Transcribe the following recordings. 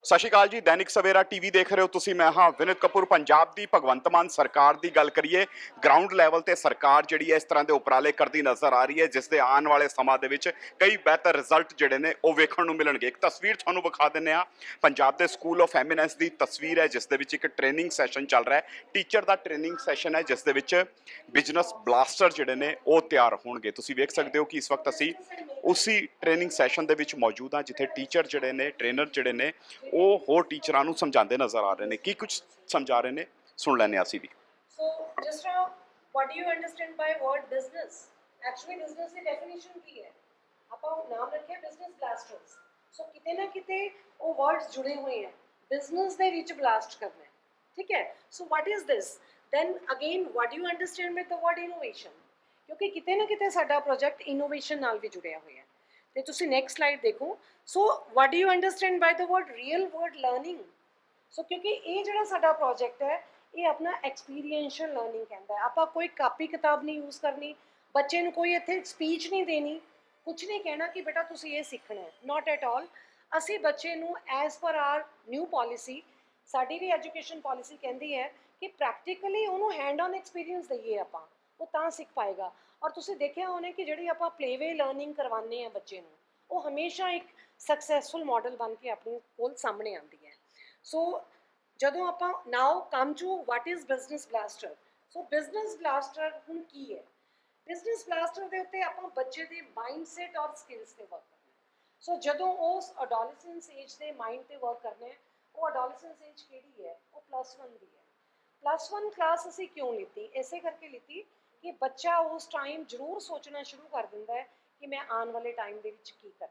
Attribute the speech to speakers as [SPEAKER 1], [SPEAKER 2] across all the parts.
[SPEAKER 1] ਸਤਿ ਸ਼੍ਰੀ ਅਕਾਲ ਜੀ। ਦੈਨਿਕ ਸਵੇਰਾ ਟੀਵੀ ਦੇਖ ਰਹੇ ਹੋ ਤੁਸੀਂ। ਮੈਂ ਹਾਂ ਵਿਨਿਤ ਕਪੂਰ। ਪੰਜਾਬ ਦੀ ਭਗਵੰਤ ਮਾਨ ਸਰਕਾਰ ਦੀ ਗੱਲ ਕਰੀਏ, ਗਰਾਊਂਡ ਲੈਵਲ ਤੇ ਸਰਕਾਰ ਜਿਹੜੀ ਹੈ ਇਸ ਤਰ੍ਹਾਂ ਦੇ ਉਪਰਾਲੇ ਕਰਦੀ ਨਜ਼ਰ ਆ ਰਹੀ ਹੈ, ਜਿਸ ਦੇ ਆਉਣ ਵਾਲੇ ਸਮਾਂ ਦੇ ਵਿੱਚ ਕਈ ਬਿਹਤਰ ਰਿਜ਼ਲਟ ਜਿਹੜੇ ਨੇ ਉਹ ਵੇਖਣ ਨੂੰ ਮਿਲਣਗੇ। ਇੱਕ ਤਸਵੀਰ ਤੁਹਾਨੂੰ ਵਿਖਾ ਦਿੰਦੇ ਆ, ਪੰਜਾਬ ਦੇ ਸਕੂਲ ਆਫ ਐਮੀਨੈਂਸ ਦੀ ਤਸਵੀਰ ਹੈ, ਜਿਸ ਦੇ ਵਿੱਚ ਇੱਕ ਟ੍ਰੇਨਿੰਗ ਸੈਸ਼ਨ ਚੱਲ ਰਿਹਾ ਹੈ। ਟੀਚਰ ਦਾ ਟ੍ਰੇਨਿੰਗ ਸੈਸ਼ਨ ਹੈ, ਜਿਸ ਦੇ ਵਿੱਚ ਬਿਜ਼ਨਸ ਬਲਾਸਟਰ ਜਿਹੜੇ ਨੇ ਉਹ ਤਿਆਰ ਹੋਣਗੇ। ਤੁਸੀਂ ਵੇਖ ਸਕਦੇ ਹੋ ਕਿ ਇਸ ਵਕਤ ਅਸੀਂ ਉਸੇ ਟ੍ਰੇਨਿੰਗ ਸੈਸ਼ਨ ਦੇ ਵਿੱਚ ਮੌਜੂਦ ਹਾਂ, ਜਿੱਥੇ ਟੀਚਰ ਜਿਹੜੇ ਨੇ, ਟ੍ਰੇਨਰ ਜਿਹੜੇ ਨੇ ਉਹ ਹੋਰ ਟੀਚਰਾਂ ਨੂੰ ਸਮਝਾਉਂਦੇ ਨਜ਼ਰ ਆ ਰਹੇ ਨੇ। ਕੀ ਕੁਝ ਸਮਝਾ ਰਹੇ ਨੇ, ਸੁਣ ਲੈਂਦੇ ਹਾਂ ਅਸੀਂ ਵੀ।
[SPEAKER 2] So, just now, what do you understand by word business? Actually, business the definition ਕੀ ਹੈ? ਆਪਾਂ ਨਾਮ ਰੱਖਿਆ business blasters. So, ਕਿਤੇ ਨਾ ਕਿਤੇ ਉਹ words ਜੁੜੇ ਹੋਏ ਹੈ। Business ਦੇ ਵਿੱਚ blast ਕਰਨਾ ਹੈ, ਠੀਕ ਹੈ? So, what is this? Then again, what do you understand with the word innovation? ਕਿਉਂਕਿ ਕਿਤੇ ਨਾ ਕਿਤੇ ਸਾਡਾ project innovation ਨਾਲ ਵੀ ਜੁੜਿਆ ਹੋਇਆ ਹੈ। ਤੇ ਤੁਸੀਂ ਨੈਕਸਟ ਸਲਾਈਡ ਦੇਖੋ। So what do you understand by the word real word learning? So ਕਿਉਂਕਿ ਇਹ ਜਿਹੜਾ ਸਾਡਾ ਪ੍ਰੋਜੈਕਟ ਹੈ, ਇਹ ਆਪਣਾ ਐਕਸਪੀਰੀਐਂਸ਼ੀਅਲ ਲਰਨਿੰਗ ਕਹਿੰਦਾ ਹੈ। ਆਪਾਂ ਕੋਈ ਕਾਪੀ ਕਿਤਾਬ ਨਹੀਂ ਯੂਜ਼ ਕਰਨੀ, ਬੱਚੇ ਨੂੰ ਕੋਈ ਇੱਥੇ ਸਪੀਚ ਨਹੀਂ ਦੇਣੀ, ਕੁਝ ਨਹੀਂ ਕਹਿਣਾ ਕਿ ਬੇਟਾ ਤੁਸੀਂ ਇਹ ਸਿੱਖਣਾ ਹੈ। Not at all. ਅਸੀਂ ਬੱਚੇ ਨੂੰ as per R new policy, ਸਾਡੀ ਵੀ ਐਜੂਕੇਸ਼ਨ ਪੋਲਿਸੀ ਕਹਿੰਦੀ ਹੈ ਕਿ ਪ੍ਰੈਕਟੀਕਲੀ ਉਹਨੂੰ ਹੈਂਡ ਔਨ ਐਕਸਪੀਰੀਅੰਸ ਦਈਏ ਆਪਾਂ, ਉਹ ਤਾਂ ਸਿੱਖ ਪਾਏਗਾ। ਔਰ ਤੁਸੀਂ ਦੇਖਿਆ ਹੋਣਾ ਕਿ ਜਿਹੜੀ ਆਪਾਂ ਪਲੇਵੇ ਲਰਨਿੰਗ ਕਰਵਾਉਂਦੇ ਹਾਂ ਬੱਚੇ ਨੂੰ, ਉਹ ਹਮੇਸ਼ਾ ਇੱਕ ਸਕਸੈਸਫੁਲ ਮਾਡਲ ਬਣ ਕੇ ਆਪਣੇ ਕੋਲ ਸਾਹਮਣੇ ਆਉਂਦੀ ਹੈ। ਸੋ ਜਦੋਂ ਆਪਾਂ now come to what is business blaster. So business blaster ਹੁਣ ਕੀ ਹੈ? ਬਿਜ਼ਨਸ ਬਲਾਸਟਰ ਦੇ ਉੱਤੇ ਆਪਾਂ ਬੱਚੇ ਦੇ ਮਾਈਂਡਸੈਟ ਔਰ ਸਕਿੱਲਸ ਤੇ ਵਰਕ ਕਰਨਾ ਹੈ। ਸੋ ਜਦੋਂ ਉਸ ਅਡੋਲੈਸੈਂਸ ਏਜ ਦੇ ਮਾਈਂਡ ਤੇ ਵਰਕ ਕਰਨਾ ਹੈ, ਉਹ ਅਡੋਲੈਸੈਂਸ ਏਜ ਕਿਹੜੀ ਹੈ? ਉਹ +1 ਦੀ ਹੈ। +1 ਕਲਾਸ ਅਸੀਂ ਕਿਉਂ ਲਿੱਤੀ? ਇਸੇ ਕਰਕੇ ਲਿੱਤੀ ਕਿ ਬੱਚਾ ਉਸ ਟਾਈਮ ਜ਼ਰੂਰ ਸੋਚਣਾ ਸ਼ੁਰੂ ਕਰ ਦਿੰਦਾ ਹੈ ਕਿ ਮੈਂ ਆਉਣ ਵਾਲੇ ਟਾਈਮ ਦੇ ਵਿੱਚ ਕੀ ਕਰਨਾ।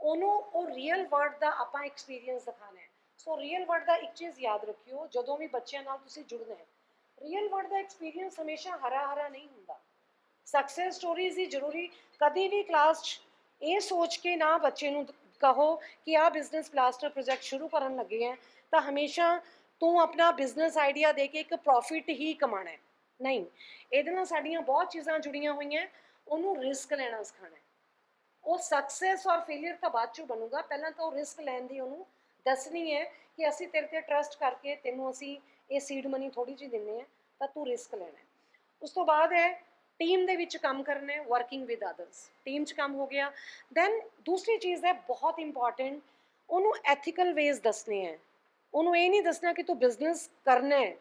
[SPEAKER 2] ਉਹਨੂੰ ਉਹ ਰੀਅਲ ਵਰਲਡ ਦਾ ਆਪਾਂ ਐਕਸਪੀਰੀਅੰਸ ਦਿਖਾਉਣਾ ਹੈ। ਸੋ ਰੀਅਲ ਵਰਲਡ ਦਾ ਇੱਕ ਚੀਜ਼ ਯਾਦ ਰੱਖਿਓ, ਜਦੋਂ ਵੀ ਬੱਚਿਆਂ ਨਾਲ ਤੁਸੀਂ ਜੁੜਨਾ ਹੈ, ਰੀਅਲ ਵਰਲਡ ਦਾ ਐਕਸਪੀਰੀਅੰਸ ਹਮੇਸ਼ਾ ਹਰਾ ਹਰਾ ਨਹੀਂ ਹੁੰਦਾ। ਸਕਸੈਸ ਸਟੋਰੀਜ਼ ਹੀ ਜ਼ਰੂਰੀ। ਕਦੀ ਵੀ ਕਲਾਸ 'ਚ ਇਹ ਸੋਚ ਕੇ ਨਾ ਬੱਚੇ ਨੂੰ ਕਹੋ ਕਿ ਆਹ ਬਿਜ਼ਨਸ ਬਲਾਸਟਰ ਪ੍ਰੋਜੈਕਟ ਸ਼ੁਰੂ ਕਰਨ ਲੱਗੇ ਹੈ ਤਾਂ ਹਮੇਸ਼ਾ ਤੂੰ ਆਪਣਾ ਬਿਜ਼ਨਸ ਆਈਡੀਆ ਦੇ ਕੇ ਇੱਕ ਪ੍ਰੋਫਿਟ ਹੀ ਕਮਾਣਾ ਹੈ। ਨਹੀਂ, ਇਹਦੇ ਨਾਲ ਸਾਡੀਆਂ ਬਹੁਤ ਚੀਜ਼ਾਂ ਜੁੜੀਆਂ ਹੋਈਆਂ। ਉਹਨੂੰ ਰਿਸਕ ਲੈਣਾ ਸਿਖਾਉਣਾ ਹੈ। ਉਹ ਸਕਸੈਸ ਔਰ ਫੇਲੀਅਰ ਤਾਂ ਬਾਅਦ 'ਚੋਂ ਬਣੂਗਾ, ਪਹਿਲਾਂ ਤਾਂ ਉਹ ਰਿਸਕ ਲੈਣ ਦੀ ਉਹਨੂੰ ਦੱਸਣੀ ਹੈ ਕਿ ਅਸੀਂ ਤੇਰੇ 'ਤੇ ਟਰਸਟ ਕਰਕੇ ਤੈਨੂੰ ਅਸੀਂ ਇਹ ਸੀਡ ਮਨੀ ਥੋੜ੍ਹੀ ਜਿਹੀ ਦਿੰਦੇ ਹਾਂ, ਤਾਂ ਤੂੰ ਰਿਸਕ ਲੈਣਾ ਹੈ। ਉਸ ਤੋਂ ਬਾਅਦ ਹੈ ਟੀਮ ਦੇ ਵਿੱਚ ਕੰਮ ਕਰਨਾ ਹੈ, ਵਰਕਿੰਗ ਵਿਦ ਅਦਰਸ। ਟੀਮ 'ਚ ਕੰਮ ਹੋ ਗਿਆ। ਦੈਨ ਦੂਸਰੀ ਚੀਜ਼ ਹੈ ਬਹੁਤ ਇੰਪੋਰਟੈਂਟ, ਉਹਨੂੰ ਐਥੀਕਲ ਵੇਜ਼ ਦੱਸਣੇ ਹੈ। ਉਹਨੂੰ ਇਹ ਨਹੀਂ ਦੱਸਣਾ ਕਿ ਤੂੰ ਬਿਜ਼ਨਸ ਕਰਨਾ ਹੈ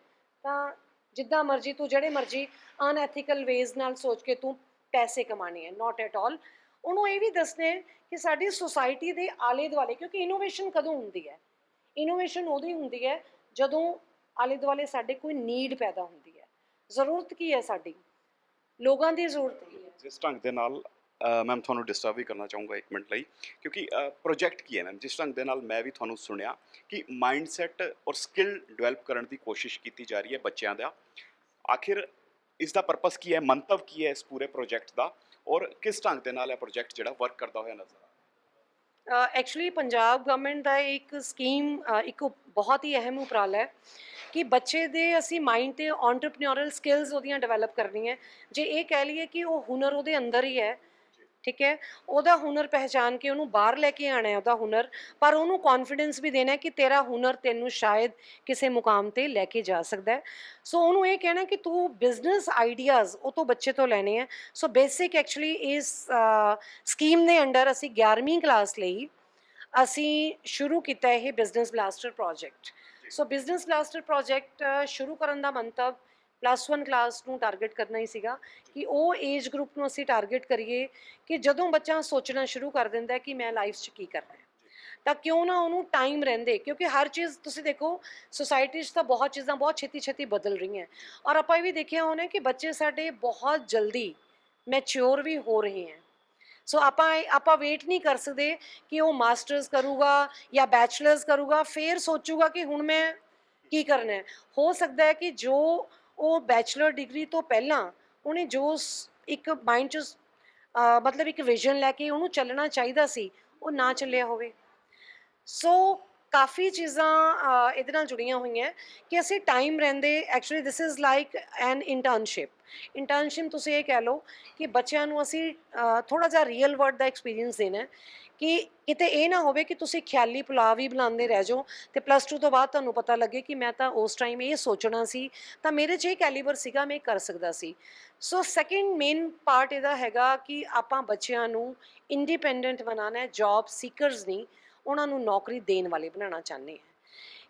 [SPEAKER 2] ਤਾਂ ਜਿੱਦਾਂ ਮਰਜ਼ੀ ਤੂੰ ਜਿਹੜੇ ਮਰਜ਼ੀ ਅਨਐਥੀਕਲ ਵੇਜ਼ ਨਾਲ ਸੋਚ ਕੇ ਤੂੰ ਪੈਸੇ ਕਮਾਣੇ ਹੈ। Not at all. ਉਹਨੂੰ ਇਹ ਵੀ ਦੱਸਣਾ ਹੈ ਕਿ ਸਾਡੀ ਸੁਸਾਇਟੀ ਦੇ ਆਲੇ ਦੁਆਲੇ, ਕਿਉਂਕਿ ਇਨੋਵੇਸ਼ਨ ਕਦੋਂ ਹੁੰਦੀ ਹੈ? ਇਨੋਵੇਸ਼ਨ ਉਦੋਂ ਹੀ ਹੁੰਦੀ ਹੈ ਜਦੋਂ ਆਲੇ ਦੁਆਲੇ ਸਾਡੇ ਕੋਈ ਨੀਡ ਪੈਦਾ ਹੁੰਦੀ ਹੈ। ਜ਼ਰੂਰਤ ਕੀ ਹੈ ਸਾਡੀ? ਲੋਕਾਂ ਦੀ ਜ਼ਰੂਰਤ ਕੀ ਹੈ?
[SPEAKER 1] ਜਿਸ ਢੰਗ ਦੇ ਨਾਲ ਮੈਮ ਤੁਹਾਨੂੰ ਡਿਸਟਰਬ ਵੀ ਕਰਨਾ ਚਾਹੂੰਗਾ 1 ਮਿੰਟ ਲਈ, ਕਿਉਂਕਿ ਪ੍ਰੋਜੈਕਟ ਕੀ ਹੈ ਮੈਮ, ਜਿਸ ਢੰਗ ਦੇ ਨਾਲ ਮੈਂ ਵੀ ਤੁਹਾਨੂੰ ਸੁਣਿਆ ਕਿ ਮਾਈਂਡਸੈਟ ਔਰ ਸਕਿੱਲ ਡਿਵੈਲਪ ਕਰਨ ਦੀ ਕੋਸ਼ਿਸ਼ ਕੀਤੀ ਜਾ ਰਹੀ ਹੈ ਬੱਚਿਆਂ ਦਾ। ਆਖਿਰ ਇਸ ਦਾ ਪਰਪਸ ਕੀ ਹੈ, ਮੰਤਵ ਕੀ ਹੈ ਇਸ ਪੂਰੇ ਪ੍ਰੋਜੈਕਟ ਦਾ, ਔਰ ਕਿਸ ਢੰਗ ਦੇ ਨਾਲ ਇਹ ਪ੍ਰੋਜੈਕਟ ਜਿਹੜਾ ਵਰਕ ਕਰਦਾ ਹੋਇਆ ਨਜ਼ਰ ਆ ਰਿਹਾ?
[SPEAKER 2] ਐਕਚੁਅਲੀ ਪੰਜਾਬ ਗਵਰਨਮੈਂਟ ਦਾ ਇੱਕ ਸਕੀਮ, ਇੱਕ ਬਹੁਤ ਹੀ ਅਹਿਮ ਉਪਰਾਲਾ ਹੈ ਕਿ ਬੱਚੇ ਦੇ ਅਸੀਂ ਮਾਈਂਡ 'ਤੇ ਐਂਟਰਪ੍ਰੇਨਿਓਰਲ ਸਕਿੱਲਸ ਉਹਦੀਆਂ ਡਿਵੈਲਪ ਕਰਨੀਆਂ। ਜੇ ਇਹ ਕਹਿ ਲਈਏ ਕਿ ਉਹ ਹੁਨਰ ਉਹਦੇ ਅੰਦਰ ਹੀ ਹੈ, ਠੀਕ ਹੈ, ਉਹਦਾ ਹੁਨਰ ਪਹਿਚਾਨ ਕੇ ਉਹਨੂੰ ਬਾਹਰ ਲੈ ਕੇ ਆਉਣਾ ਹੈ ਉਹਦਾ ਹੁਨਰ, ਪਰ ਉਹਨੂੰ ਕੌਨਫੀਡੈਂਸ ਵੀ ਦੇਣਾ ਕਿ ਤੇਰਾ ਹੁਨਰ ਤੈਨੂੰ ਸ਼ਾਇਦ ਕਿਸੇ ਮੁਕਾਮ 'ਤੇ ਲੈ ਕੇ ਜਾ ਸਕਦਾ ਹੈ। ਸੋ ਉਹਨੂੰ ਇਹ ਕਹਿਣਾ ਕਿ ਤੂੰ ਬਿਜ਼ਨਸ ਆਈਡੀਆਜ਼ ਉਹ ਤੋਂ ਬੱਚੇ ਤੋਂ ਲੈਣੇ ਹੈ। ਸੋ ਬੇਸਿਕ ਐਕਚੁਅਲੀ ਇਸ ਸਕੀਮ ਦੇ ਅੰਡਰ ਅਸੀਂ 11ਵੀਂ ਕਲਾਸ ਲਈ ਅਸੀਂ ਸ਼ੁਰੂ ਕੀਤਾ ਇਹ ਬਿਜ਼ਨਸ ਬਲਾਸਟਰ ਪ੍ਰੋਜੈਕਟ। ਸੋ ਬਿਜ਼ਨਸ ਬਲਾਸਟਰ ਪ੍ਰੋਜੈਕਟ ਸ਼ੁਰੂ ਕਰਨ ਦਾ ਮੰਤਵ +1 ਕਲਾਸ ਨੂੰ ਟਾਰਗੇਟ ਕਰਨਾ ਹੀ ਸੀਗਾ ਕਿ ਉਹ ਏਜ ਗਰੁੱਪ ਨੂੰ ਅਸੀਂ ਟਾਰਗੇਟ ਕਰੀਏ ਕਿ ਜਦੋਂ ਬੱਚਾ ਸੋਚਣਾ ਸ਼ੁਰੂ ਕਰ ਦਿੰਦਾ ਕਿ ਮੈਂ ਲਾਈਫ 'ਚ ਕੀ ਕਰਨਾ ਹੈ, ਤਾਂ ਕਿਉਂ ਨਾ ਉਹਨੂੰ ਟਾਈਮ ਰਹਿੰਦੇ, ਕਿਉਂਕਿ ਹਰ ਚੀਜ਼ ਤੁਸੀਂ ਦੇਖੋ ਸੋਸਾਇਟੀ 'ਚ ਤਾਂ ਬਹੁਤ ਚੀਜ਼ਾਂ ਬਹੁਤ ਛੇਤੀ ਛੇਤੀ ਬਦਲ ਰਹੀਆਂ। ਔਰ ਆਪਾਂ ਇਹ ਵੀ ਦੇਖਿਆ ਹੋਣਾ ਕਿ ਬੱਚੇ ਸਾਡੇ ਬਹੁਤ ਜਲਦੀ ਮੈਚਿਓਰ ਵੀ ਹੋ ਰਹੇ ਹੈ। ਸੋ ਆਪਾਂ ਵੇਟ ਨਹੀਂ ਕਰ ਸਕਦੇ ਕਿ ਉਹ ਮਾਸਟਰਸ ਕਰੂਗਾ ਜਾਂ ਬੈਚਲਰਸ ਕਰੂਗਾ ਫਿਰ ਸੋਚੂਗਾ ਕਿ ਹੁਣ ਮੈਂ ਕੀ ਕਰਨਾ ਹੈ। ਹੋ ਸਕਦਾ ਹੈ ਕਿ ਜੋ ਉਹ ਬੈਚਲਰ ਡਿਗਰੀ ਤੋਂ ਪਹਿਲਾਂ ਉਹਨੇ ਜੋ ਇੱਕ ਮਾਈਂਡ 'ਚ ਮਤਲਬ ਇੱਕ ਵਿਜ਼ਨ ਲੈ ਕੇ ਉਹਨੂੰ ਚੱਲਣਾ ਚਾਹੀਦਾ ਸੀ, ਉਹ ਨਾ ਚੱਲਿਆ ਹੋਵੇ। ਸੋ ਕਾਫੀ ਚੀਜ਼ਾਂ ਇਹਦੇ ਨਾਲ ਜੁੜੀਆਂ ਹੋਈਆਂ ਕਿ ਅਸੀਂ ਟਾਈਮ ਰਹਿੰਦੇ, actually this is like an internship ਤੁਸੀਂ ਇਹ ਕਹਿ ਲਓ ਕਿ ਬੱਚਿਆਂ ਨੂੰ ਅਸੀਂ ਥੋੜ੍ਹਾ ਜਿਹਾ ਰੀਅਲ ਵਰਲਡ ਦਾ ਐਕਸਪੀਰੀਅੰਸ ਦੇਣਾ ਕਿ ਕਿਤੇ ਇਹ ਨਾ ਹੋਵੇ ਕਿ ਤੁਸੀਂ ਖਿਆਲੀ ਪੁਲਾਵ ਹੀ ਬਣਾਉਂਦੇ ਰਹਿ ਜਾਓ ਤੇ +2 ਤੋਂ ਬਾਅਦ ਤੁਹਾਨੂੰ ਪਤਾ ਲੱਗੇ ਕਿ ਮੈਂ ਤਾਂ ਉਸ ਟਾਈਮ ਇਹ ਸੋਚਣਾ ਸੀ, ਤਾਂ ਮੇਰੇ 'ਚ ਇਹ ਕੈਲੀਬਰ ਸੀਗਾ, ਮੈਂ ਇਹ ਕਰ ਸਕਦਾ ਸੀ। ਸੋ ਸੈਕਿੰਡ ਮੇਨ ਪਾਰਟ ਇਹਦਾ ਹੈਗਾ ਕਿ ਆਪਾਂ ਬੱਚਿਆਂ ਨੂੰ ਇੰਡੀਪੈਂਡੈਂਟ ਬਣਾਉਣਾ ਹੈ, ਜੌਬ ਸੀਕਰਸ ਨਹੀਂ, ਉਹਨਾਂ ਨੂੰ ਨੌਕਰੀ ਦੇਣ ਵਾਲੇ ਬਣਾਉਣਾ ਚਾਹੁੰਦੇ ਹਾਂ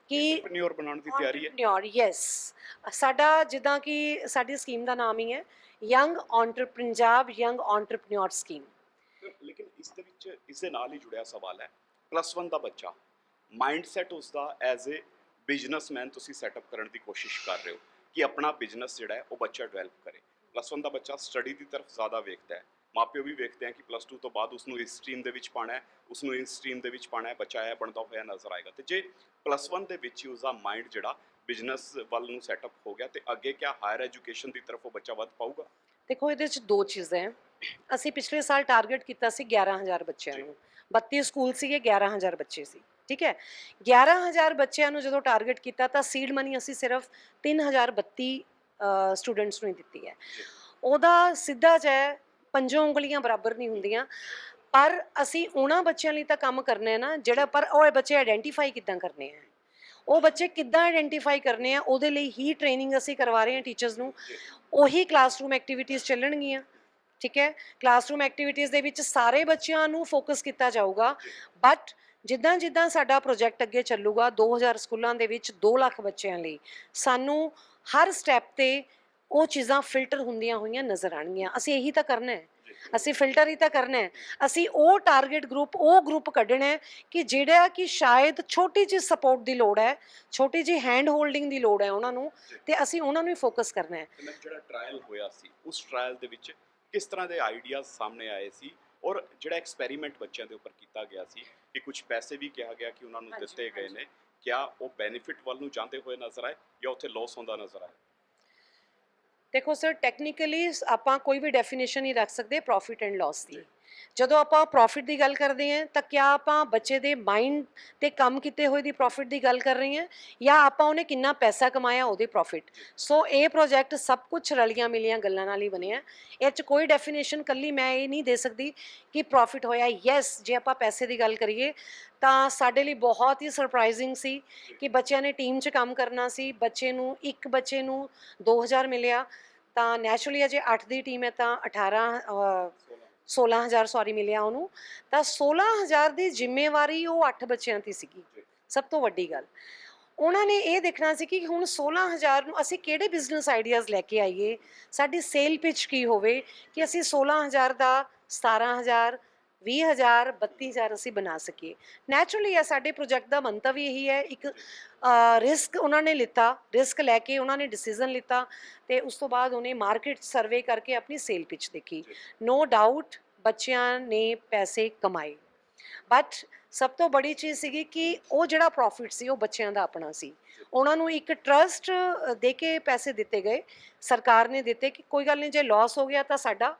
[SPEAKER 2] ਕਿ
[SPEAKER 1] ਐਂਟਰਪ੍ਰੈਨਿਓਰ ਬਣਾਉਣ ਦੀ ਤਿਆਰੀ ਹੈ।
[SPEAKER 2] Entrepreneur, yes. ਸਾਡਾ ਜਿੱਦਾਂ ਕਿ ਸਾਡੀ ਸਕੀਮ ਦਾ ਨਾਮ ਹੀ ਹੈ young Punjab young entrepreneur scheme.
[SPEAKER 1] ਲੇਕਿਨ ਇਸ ਦੇ ਵਿੱਚ ਇਸ ਦੇ ਨਾਲ ਹੀ ਜੁੜਿਆ ਸਵਾਲ ਹੈ, +1 ਦਾ ਬੱਚਾ, ਮਾਈਂਡਸੈਟ ਉਸਦਾ ਐਜ਼ ਏ ਬਿਜ਼ਨਸਮੈਨ ਤੁਸੀਂ ਸੈਟਅਪ ਕਰਨ ਦੀ ਕੋਸ਼ਿਸ਼ ਕਰ ਰਹੇ ਹੋ ਕਿ ਆਪਣਾ ਬਿਜ਼ਨਸ ਜਿਹੜਾ ਹੈ ਉਹ ਬੱਚਾ ਡਿਵੈਲਪ ਕਰੇ। +1 ਦਾ ਬੱਚਾ ਸਟੱਡੀ ਦੀ ਤਰਫ ਜ਼ਿਆਦਾ ਵੇਖਦਾ ਹੈ, ਮਾਪਿਓ ਵੀ ਵੇਖਦੇ ਆ ਕਿ +2 ਤੋਂ ਬਾਅਦ ਉਸਨੂੰ ਇਸ ਸਟਰੀਮ ਦੇ ਵਿੱਚ ਪਾਉਣਾ ਹੈ, ਉਸਨੂੰ ਇਸ ਸਟਰੀਮ ਦੇ ਵਿੱਚ ਪਾਉਣਾ ਹੈ, ਬੱਚਾ ਇਹ ਬਣਦਾ ਹੋਇਆ ਨਜ਼ਰ ਆਏਗਾ। ਤੇ ਜੇ +1 ਦੇ ਵਿੱਚ ਹੀ ਉਸਦਾ ਮਾਈਂਡ ਜਿਹੜਾ ਬਿਜ਼ਨਸ ਵੱਲ ਨੂੰ ਸੈਟਅਪ ਹੋ ਗਿਆ ਤੇ ਅੱਗੇ ਕਿਆ ਹਾਇਰ ਐਜੂਕੇਸ਼ਨ ਦੀ ਤਰਫ ਉਹ ਬੱਚਾ ਵੱਧ ਪਾਊਗਾ?
[SPEAKER 2] ਦੇਖੋ ਇਹਦੇ 'ਚ ਦੋ ਚੀਜ਼ਾਂ ਹੈ। ਅਸੀਂ ਪਿਛਲੇ ਸਾਲ ਟਾਰਗੇਟ ਕੀਤਾ ਸੀ 11,000 ਬੱਚਿਆਂ ਨੂੰ, 32 ਸਕੂਲ ਸੀਗੇ, 11,000 ਬੱਚੇ ਸੀ, ਠੀਕ ਹੈ। 11,000 ਬੱਚਿਆਂ ਨੂੰ ਜਦੋਂ ਟਾਰਗੇਟ ਕੀਤਾ ਤਾਂ ਸੀਡ ਮਨੀ ਅਸੀਂ ਸਿਰਫ 3,032 ਸਟੂਡੈਂਟਸ ਨੂੰ ਹੀ ਦਿੱਤੀ ਹੈ। ਉਹਦਾ ਸਿੱਧਾ ਜਿਹਾ ਪੰਜੋਂ ਉਂਗਲੀਆਂ ਬਰਾਬਰ ਨਹੀਂ ਹੁੰਦੀਆਂ, ਪਰ ਅਸੀਂ ਉਹਨਾਂ ਬੱਚਿਆਂ ਲਈ ਤਾਂ ਕੰਮ ਕਰਨਾ ਹੈ ਨਾ ਜਿਹੜਾ, ਪਰ ਉਹ ਬੱਚੇ ਆਇਡੈਂਟੀਫਾਈ ਕਿੱਦਾਂ ਕਰਨੇ ਆ, ਉਹ ਬੱਚੇ ਕਿੱਦਾਂ ਆਇਡੈਂਟੀਫਾਈ ਕਰਨੇ ਆ, ਉਹਦੇ ਲਈ ਹੀ ਟ੍ਰੇਨਿੰਗ ਅਸੀਂ ਕਰਵਾ ਰਹੇ ਹਾਂ ਟੀਚਰਸ ਨੂੰ। ਉਹੀ ਕਲਾਸਰੂਮ ਐਕਟੀਵਿਟੀਜ਼ ਚੱਲਣਗੀਆਂ, ਠੀਕ ਹੈ। ਕਲਾਸਰੂਮ ਐਕਟੀਵਿਟੀਜ਼ ਦੇ ਵਿੱਚ ਸਾਰੇ ਬੱਚਿਆਂ ਨੂੰ ਫੋਕਸ ਕੀਤਾ ਜਾਊਗਾ, ਬਟ ਜਿੱਦਾਂ ਜਿੱਦਾਂ ਸਾਡਾ ਪ੍ਰੋਜੈਕਟ ਅੱਗੇ ਚੱਲੂਗਾ 2000 ਸਕੂਲਾਂ ਦੇ ਵਿੱਚ 2 ਲੱਖ ਬੱਚਿਆਂ ਲਈ ਸਾਨੂੰ ਹਰ ਸਟੈਪ ਤੇ ਉਹ ਚੀਜ਼ਾਂ ਫਿਲਟਰ ਹੁੰਦੀਆਂ ਹੋਈਆਂ ਨਜ਼ਰ ਆਉਣਗੀਆਂ। ਅਸੀਂ ਇਹੀ ਤਾਂ ਕਰਨਾ ਹੈ, ਅਸੀਂ ਫਿਲਟਰ ਹੀ ਤਾਂ ਕਰਨਾ ਹੈ। ਅਸੀਂ ਉਹ ਟਾਰਗੇਟ ਗਰੁੱਪ, ਉਹ ਗਰੁੱਪ ਕੱਢਣਾ ਹੈ ਕਿ ਜਿਹੜਾ ਕਿ ਸ਼ਾਇਦ ਛੋਟੀ ਜਿਹੀ ਸਪੋਰਟ ਦੀ ਲੋੜ ਹੈ, ਛੋਟੀ ਜਿਹੀ ਹੈਂਡ ਹੋਲਡਿੰਗ ਦੀ ਲੋੜ ਹੈ ਉਹਨਾਂ ਨੂੰ, ਤੇ ਅਸੀਂ ਉਹਨਾਂ ਨੂੰ ਹੀ ਫੋਕਸ ਕਰਨਾ ਹੈ।
[SPEAKER 1] ਜਿਹੜਾ ਟ੍ਰਾਇਲ ਹੋਇਆ ਸੀ ਉਸ ਟ੍ਰਾਇਲ ਦੇ ਵਿੱਚ ਕਿਸ ਤਰ੍ਹਾਂ ਦੇ ਆਈਡੀਆਜ਼ ਸਾਹਮਣੇ ਆਏ ਸੀ, ਔਰ ਜਿਹੜਾ ਐਕਸਪੈਰੀਮੈਂਟ ਬੱਚਿਆਂ ਦੇ ਉੱਪਰ ਕੀਤਾ ਗਿਆ ਸੀ ਕਿ ਕੁਝ ਪੈਸੇ ਵੀ ਕਿਹਾ ਗਿਆ ਕਿ ਉਹਨਾਂ ਨੂੰ ਦਿੱਤੇ ਗਏ ਨੇ, ਕਿਆ ਉਹ ਬੈਨੀਫਿਟ ਵੱਲ ਨੂੰ ਜਾਂਦੇ ਹੋਏ ਨਜ਼ਰ ਆਏ ਜਾਂ ਉੱਥੇ ਲਾਸ ਹੁੰਦਾ ਨਜ਼ਰ ਆਇਆ?
[SPEAKER 2] ਦੇਖੋ ਸਰ, ਟੈਕਨੀਕਲੀ ਆਪਾਂ ਕੋਈ ਵੀ ਡੈਫੀਨੇਸ਼ਨ ਨਹੀਂ ਰੱਖ ਸਕਦੇ ਪ੍ਰੋਫਿਟ ਐਂਡ ਲਾਸ ਦੀ। ਜਦੋਂ ਆਪਾਂ ਪ੍ਰੋਫਿਟ ਦੀ ਗੱਲ ਕਰਦੇ ਹਾਂ ਤਾਂ ਕਿਆ ਆਪਾਂ ਬੱਚੇ ਦੇ ਮਾਈਂਡ ਤੇ ਕੰਮ ਕੀਤੇ ਹੋਏ ਦੀ ਪ੍ਰੋਫਿਟ ਦੀ ਗੱਲ ਕਰ ਰਹੇ ਹਾਂ, ਜਾਂ ਆਪਾਂ ਉਹਨੇ ਕਿੰਨਾ ਪੈਸਾ ਕਮਾਇਆ ਉਹਦੇ ਪ੍ਰੋਫਿਟ। ਸੋ ਇਹ ਪ੍ਰੋਜੈਕਟ ਸਭ ਕੁਝ ਰਲੀਆਂ ਮਿਲੀਆਂ ਗੱਲਾਂ ਨਾਲ ਹੀ ਬਣਿਆ। ਇਹ 'ਚ ਕੋਈ ਡੈਫੀਨੇਸ਼ਨ ਕੱਲੀ ਮੈਂ ਇਹ ਨਹੀਂ ਦੇ ਸਕਦੀ ਕਿ ਪ੍ਰੋਫਿਟ ਹੋਇਆ। ਯੈਸ, ਜੇ ਆਪਾਂ ਪੈਸੇ ਦੀ ਗੱਲ ਕਰੀਏ ਤਾਂ ਸਾਡੇ ਲਈ ਬਹੁਤ ਹੀ ਸਰਪ੍ਰਾਈਜ਼ਿੰਗ ਸੀ ਕਿ ਬੱਚਿਆਂ ਨੇ ਟੀਮ 'ਚ ਕੰਮ ਕਰਨਾ ਸੀ। ਇੱਕ ਬੱਚੇ ਨੂੰ 2000 ਮਿਲਿਆ, ਤਾਂ ਨੈਚੁਰਲੀ ਅਜੇ 8 ਦੀ ਟੀਮ ਹੈ ਤਾਂ 16,000 ਸੌਰੀ ਮਿਲਿਆ ਉਹਨੂੰ। ਤਾਂ 16,000 ਦੀ ਜ਼ਿੰਮੇਵਾਰੀ ਉਹ 8 ਬੱਚਿਆਂ ਦੀ ਸੀਗੀ। ਸਭ ਤੋਂ ਵੱਡੀ ਗੱਲ ਉਹਨਾਂ ਨੇ ਇਹ ਦੇਖਣਾ ਸੀ ਕਿ ਹੁਣ 16,000 ਨੂੰ ਅਸੀਂ ਕਿਹੜੇ ਬਿਜ਼ਨਸ ਆਈਡੀਆਜ਼ ਲੈ ਕੇ ਆਈਏ, ਸਾਡੀ ਸੇਲ ਪਿਚ ਕੀ ਹੋਵੇ ਕਿ ਅਸੀਂ 16,000 ਦਾ 17,000 20,000 32,000 ਅਸੀਂ ਬਣਾ ਸਕੀਏ। ਨੈਚੁਰਲੀ ਹੈ, ਸਾਡੇ ਪ੍ਰੋਜੈਕਟ ਦਾ ਮੰਤਵ ਹੀ ਇਹੀ ਹੈ। ਇੱਕ ਰਿਸਕ ਉਹਨਾਂ ਨੇ ਲਿੱਤਾ, ਰਿਸਕ ਲੈ ਕੇ ਉਹਨਾਂ ਨੇ ਡਿਸੀਜ਼ਨ ਲਿੱਤਾ ਤੇ ਉਸ ਤੋਂ ਬਾਅਦ ਉਹਨੇ ਮਾਰਕੀਟ ਸਰਵੇ ਕਰਕੇ ਆਪਣੀ ਸੇਲ ਪਿਚ ਦੇਖੀ। ਨੋ ਡਾਊਟ ਬੱਚਿਆਂ ਨੇ ਪੈਸੇ ਕਮਾਏ, ਬਟ ਸਭ ਤੋਂ ਬੜੀ ਚੀਜ਼ ਸੀਗੀ ਕਿ ਉਹ ਜਿਹੜਾ ਪ੍ਰੋਫਿਟ ਸੀ ਉਹ ਬੱਚਿਆਂ ਦਾ ਆਪਣਾ ਸੀ। ਉਹਨਾਂ ਨੂੰ ਇੱਕ ਟਰਸਟ ਦੇ ਕੇ ਪੈਸੇ ਦਿੱਤੇ ਗਏ, ਸਰਕਾਰ ਨੇ ਦਿੱਤੇ ਕਿ ਕੋਈ ਗੱਲ ਨਹੀਂ, ਜੇ ਲਾਸ ਹੋ ਗਿਆ ਤਾਂ ਸਾਡਾ,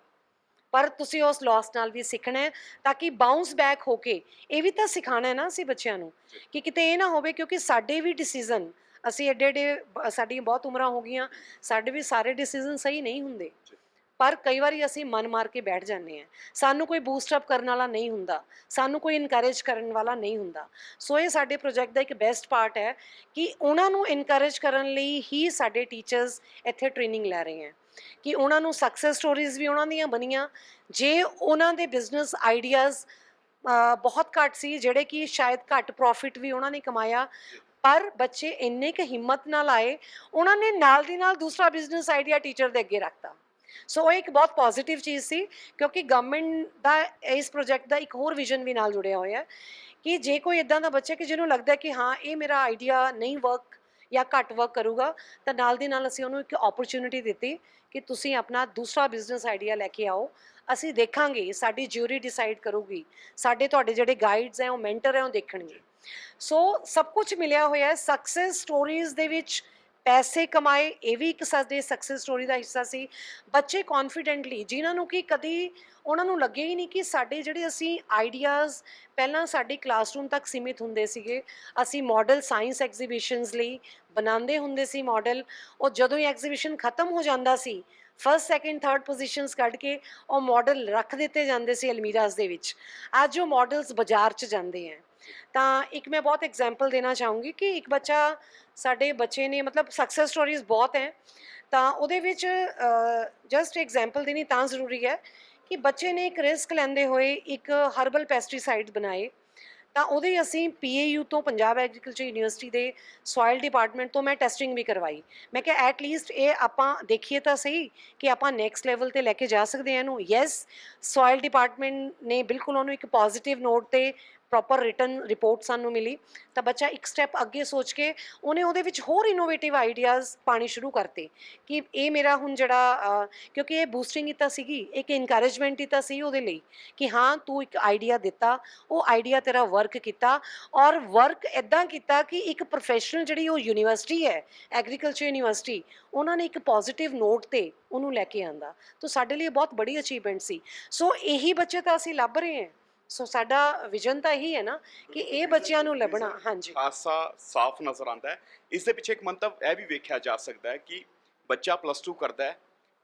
[SPEAKER 2] ਪਰ ਤੁਸੀਂ ਉਸ ਲਾਸ ਨਾਲ ਵੀ ਸਿੱਖਣਾ ਹੈ ਤਾਂ ਕਿ ਬਾਉਂਸ ਬੈਕ ਹੋ ਕੇ ਇਹ ਵੀ ਤਾਂ ਸਿਖਾਉਣਾ ਹੈ ਨਾ ਅਸੀਂ ਬੱਚਿਆਂ ਨੂੰ ਕਿ ਕਿਤੇ ਇਹ ਨਾ ਹੋਵੇ, ਕਿਉਂਕਿ ਸਾਡੇ ਵੀ ਡਿਸੀਜ਼ਨ, ਅਸੀਂ ਐਡੇ ਐਡੇ ਸਾਡੀਆਂ ਬਹੁਤ ਉਮਰਾਂ ਹੋ ਗਈਆਂ, ਸਾਡੇ ਵੀ ਸਾਰੇ ਡਿਸੀਜ਼ਨ ਸਹੀ ਨਹੀਂ ਹੁੰਦੇ, ਪਰ ਕਈ ਵਾਰੀ ਅਸੀਂ ਮਨ ਮਾਰ ਕੇ ਬੈਠ ਜਾਂਦੇ ਹਾਂ। ਸਾਨੂੰ ਕੋਈ ਬੂਸਟ ਅਪ ਕਰਨ ਵਾਲਾ ਨਹੀਂ ਹੁੰਦਾ, ਸਾਨੂੰ ਕੋਈ ਇਨਕਰੇਜ ਕਰਨ ਵਾਲਾ ਨਹੀਂ ਹੁੰਦਾ। ਸੋ ਇਹ ਸਾਡੇ ਪ੍ਰੋਜੈਕਟ ਦਾ ਇੱਕ ਬੈਸਟ ਪਾਰਟ ਹੈ ਕਿ ਉਹਨਾਂ ਨੂੰ ਇਨਕਰੇਜ ਕਰਨ ਲਈ ਹੀ ਸਾਡੇ ਟੀਚਰਸ ਇੱਥੇ ਟ੍ਰੇਨਿੰਗ ਲੈ ਰਹੇ ਹੈ ਕਿ ਉਹਨਾਂ ਨੂੰ ਸਕਸੈਸ ਸਟੋਰੀਜ਼ ਵੀ ਉਹਨਾਂ ਦੀਆਂ ਬਣੀਆਂ। ਜੇ ਉਹਨਾਂ ਦੇ ਬਿਜ਼ਨਸ ਆਈਡੀਆਜ਼ ਬਹੁਤ ਘੱਟ ਸੀ, ਜਿਹੜੇ ਕਿ ਸ਼ਾਇਦ ਘੱਟ ਪ੍ਰੋਫਿਟ ਵੀ ਉਹਨਾਂ ਨੇ ਕਮਾਇਆ, ਪਰ ਬੱਚੇ ਇੰਨੇ ਕੁ ਹਿੰਮਤ ਨਾਲ ਆਏ, ਉਹਨਾਂ ਨੇ ਨਾਲ ਦੀ ਨਾਲ ਦੂਸਰਾ ਬਿਜ਼ਨਸ ਆਈਡੀਆ ਟੀਚਰ ਦੇ ਅੱਗੇ ਰੱਖਤਾ। ਸੋ ਉਹ ਇੱਕ ਬਹੁਤ ਪੋਜ਼ਿਟਿਵ ਚੀਜ਼ ਸੀ, ਕਿਉਂਕਿ ਗਵਰਨਮੈਂਟ ਦਾ ਇਸ ਪ੍ਰੋਜੈਕਟ ਦਾ ਇੱਕ ਹੋਰ ਵਿਜ਼ਨ ਵੀ ਨਾਲ ਜੁੜਿਆ ਹੋਇਆ ਕਿ ਜੇ ਕੋਈ ਇੱਦਾਂ ਦਾ ਬੱਚਾ ਕਿ ਜਿਹਨੂੰ ਲੱਗਦਾ ਕਿ ਹਾਂ ਇਹ ਮੇਰਾ ਆਈਡੀਆ ਨਹੀਂ ਵਰਕ ਜਾਂ ਘੱਟ ਵਰਕ ਕਰੂਗਾ, ਤਾਂ ਨਾਲ ਦੀ ਨਾਲ ਅਸੀਂ ਉਹਨੂੰ ਇੱਕ ਓਪਰਚੁਨਿਟੀ ਦਿੱਤੀ ਕਿ ਤੁਸੀਂ ਆਪਣਾ ਦੂਸਰਾ ਬਿਜ਼ਨਸ ਆਈਡੀਆ ਲੈ ਕੇ ਆਓ, ਅਸੀਂ ਦੇਖਾਂਗੇ, ਸਾਡੀ ਜਿਊਰੀ ਡਿਸਾਈਡ ਕਰੂਗੀ, ਸਾਡੇ ਤੁਹਾਡੇ ਜਿਹੜੇ ਗਾਈਡਸ ਹੈ, ਉਹ ਮੈਂਟਰ ਹੈ, ਉਹ ਦੇਖਣਗੇ। ਸੋ ਸਭ ਕੁਝ ਮਿਲਿਆ ਹੋਇਆ ਹੈ। ਸਕਸੈਸ ਸਟੋਰੀਜ਼ ਦੇ ਵਿੱਚ ਪੈਸੇ ਕਮਾਏ, ਇਹ ਵੀ ਇੱਕ ਸਾਡੇ ਸਕਸੈਸ ਸਟੋਰੀ ਦਾ ਹਿੱਸਾ ਸੀ। ਬੱਚੇ ਕੌਨਫੀਡੈਂਟਲੀ, ਜਿਨ੍ਹਾਂ ਨੂੰ ਕਿ ਕਦੀ ਉਹਨਾਂ ਨੂੰ ਲੱਗੇ ਹੀ ਨਹੀਂ ਕਿ ਸਾਡੇ ਜਿਹੜੇ ਅਸੀਂ ਆਈਡੀਆਜ਼ ਪਹਿਲਾਂ ਸਾਡੀ ਕਲਾਸਰੂਮ ਤੱਕ ਸੀਮਿਤ ਹੁੰਦੇ ਸੀਗੇ, ਅਸੀਂ ਮਾਡਲ ਸਾਇੰਸ ਐਗਜ਼ੀਬਿਸ਼ਨਸ ਲਈ ਬਣਾਉਂਦੇ ਹੁੰਦੇ ਸੀ ਮਾਡਲ, ਉਹ ਜਦੋਂ ਹੀ ਐਗਜ਼ੀਬਿਸ਼ਨ ਖਤਮ ਹੋ ਜਾਂਦਾ ਸੀ ਫਸਟ ਸੈਕਿੰਡ ਥਰਡ ਪੋਜੀਸ਼ਨਸ ਕੱਢ ਕੇ ਉਹ ਮਾਡਲ ਰੱਖ ਦਿੱਤੇ ਜਾਂਦੇ ਸੀ ਅਲਮੀਰਾਜ਼ ਦੇ ਵਿੱਚ। ਅੱਜ ਉਹ ਮਾਡਲਸ ਬਾਜ਼ਾਰ 'ਚ ਜਾਂਦੇ ਹੈ। ਤਾਂ ਇੱਕ ਮੈਂ ਬਹੁਤ ਐਗਜ਼ਾਮਪਲ ਦੇਣਾ ਚਾਹੂੰਗੀ ਕਿ ਇੱਕ ਬੱਚਾ, ਸਾਡੇ ਬੱਚੇ ਨੇ ਮਤਲਬ ਸਕਸੈਸ ਸਟੋਰੀਜ਼ ਬਹੁਤ ਹੈ, ਤਾਂ ਉਹਦੇ ਵਿੱਚ ਜਸਟ ਐਗਜ਼ਾਮਪਲ ਦੇਣੀ ਤਾਂ ਜ਼ਰੂਰੀ ਹੈ ਕਿ ਬੱਚੇ ਨੇ ਇੱਕ ਰਿਸਕ ਲੈਂਦੇ ਹੋਏ ਇੱਕ ਹਰਬਲ ਪੈਸਟੀਸਾਈਡ ਬਣਾਏ। ਤਾਂ ਉਹਦੇ ਅਸੀਂ PAU ਤੋਂ, ਪੰਜਾਬ ਐਗਰੀਕਲਚਰ ਯੂਨੀਵਰਸਿਟੀ ਦੇ ਸੋਇਲ ਡਿਪਾਰਟਮੈਂਟ ਤੋਂ ਮੈਂ ਟੈਸਟਿੰਗ ਵੀ ਕਰਵਾਈ। ਮੈਂ ਕਿਹਾ ਐਟਲੀਸਟ ਇਹ ਆਪਾਂ ਦੇਖੀਏ ਤਾਂ ਸਹੀ ਕਿ ਆਪਾਂ ਨੈਕਸਟ ਲੈਵਲ ਤੇ ਲੈ ਕੇ ਜਾ ਸਕਦੇ ਹਾਂ ਇਹਨੂੰ। ਯੈਸ, ਸੋਇਲ ਡਿਪਾਰਟਮੈਂਟ ਨੇ ਬਿਲਕੁਲ ਉਹਨੂੰ ਇੱਕ ਪੋਜ਼ਿਟਿਵ ਨੋਟ ਤੇ ਪ੍ਰੋਪਰ ਰਿਟਨ ਰਿਪੋਰਟ ਸਾਨੂੰ ਮਿਲੀ। ਤਾਂ ਬੱਚਾ ਇੱਕ ਸਟੈਪ ਅੱਗੇ ਸੋਚ ਕੇ ਉਹਨੇ ਉਹਦੇ ਵਿੱਚ ਹੋਰ ਇਨੋਵੇਟਿਵ ਆਈਡੀਆਜ਼ ਪਾਣੀ ਸ਼ੁਰੂ ਕਰਤੇ ਕਿ ਇਹ ਮੇਰਾ ਹੁਣ ਜਿਹੜਾ ਕਿਉਂਕਿ ਇਹ ਬੂਸਟਿੰਗ ਹੀ ਤਾਂ ਸੀਗੀ, ਇੱਕ ਇਨਕਰੇਜਮੈਂਟ ਹੀ ਤਾਂ ਸੀ ਉਹਦੇ ਲਈ ਕਿ ਹਾਂ ਤੂੰ ਇੱਕ ਆਈਡੀਆ ਦਿੱਤਾ, ਉਹ ਆਈਡੀਆ ਤੇਰਾ ਵਰਕ ਕੀਤਾ, ਔਰ ਵਰਕ ਇੱਦਾਂ ਕੀਤਾ ਕਿ ਇੱਕ ਪ੍ਰੋਫੈਸ਼ਨਲ ਜਿਹੜੀ ਉਹ ਯੂਨੀਵਰਸਿਟੀ ਹੈ, ਐਗਰੀਕਲਚਰ ਯੂਨੀਵਰਸਿਟੀ, ਉਹਨਾਂ ਨੇ ਇੱਕ ਪੋਜ਼ਿਟਿਵ ਨੋਟ ਤੇ ਉਹਨੂੰ ਲੈ ਕੇ ਆਂਦਾ। ਤਾਂ ਸਾਡੇ ਲਈ ਬਹੁਤ ਬੜੀ ਅਚੀਵਮੈਂਟ ਸੀ। ਸੋ ਇਹੀ ਬੱਚੇ ਤਾਂ ਅਸੀਂ ਲੱਭ ਰਹੇ ਹਾਂ। ਸੋ ਸਾਡਾ ਵਿਜ਼ਨ ਤਾਂ ਇਹੀ ਹੈ ਨਾ ਕਿ ਇਹ ਬੱਚਿਆਂ ਨੂੰ ਲੱਭਣਾ। ਹਾਂਜੀ,
[SPEAKER 1] ਖਾਸਾ ਸਾਫ਼ ਨਜ਼ਰ ਆਉਂਦਾ ਹੈ। ਇਸ ਦੇ ਪਿੱਛੇ ਇੱਕ ਮੰਤਵ ਇਹ ਵੀ ਵੇਖਿਆ ਜਾ ਸਕਦਾ ਹੈ ਕਿ ਬੱਚਾ +2 ਕਰਦਾ ਹੈ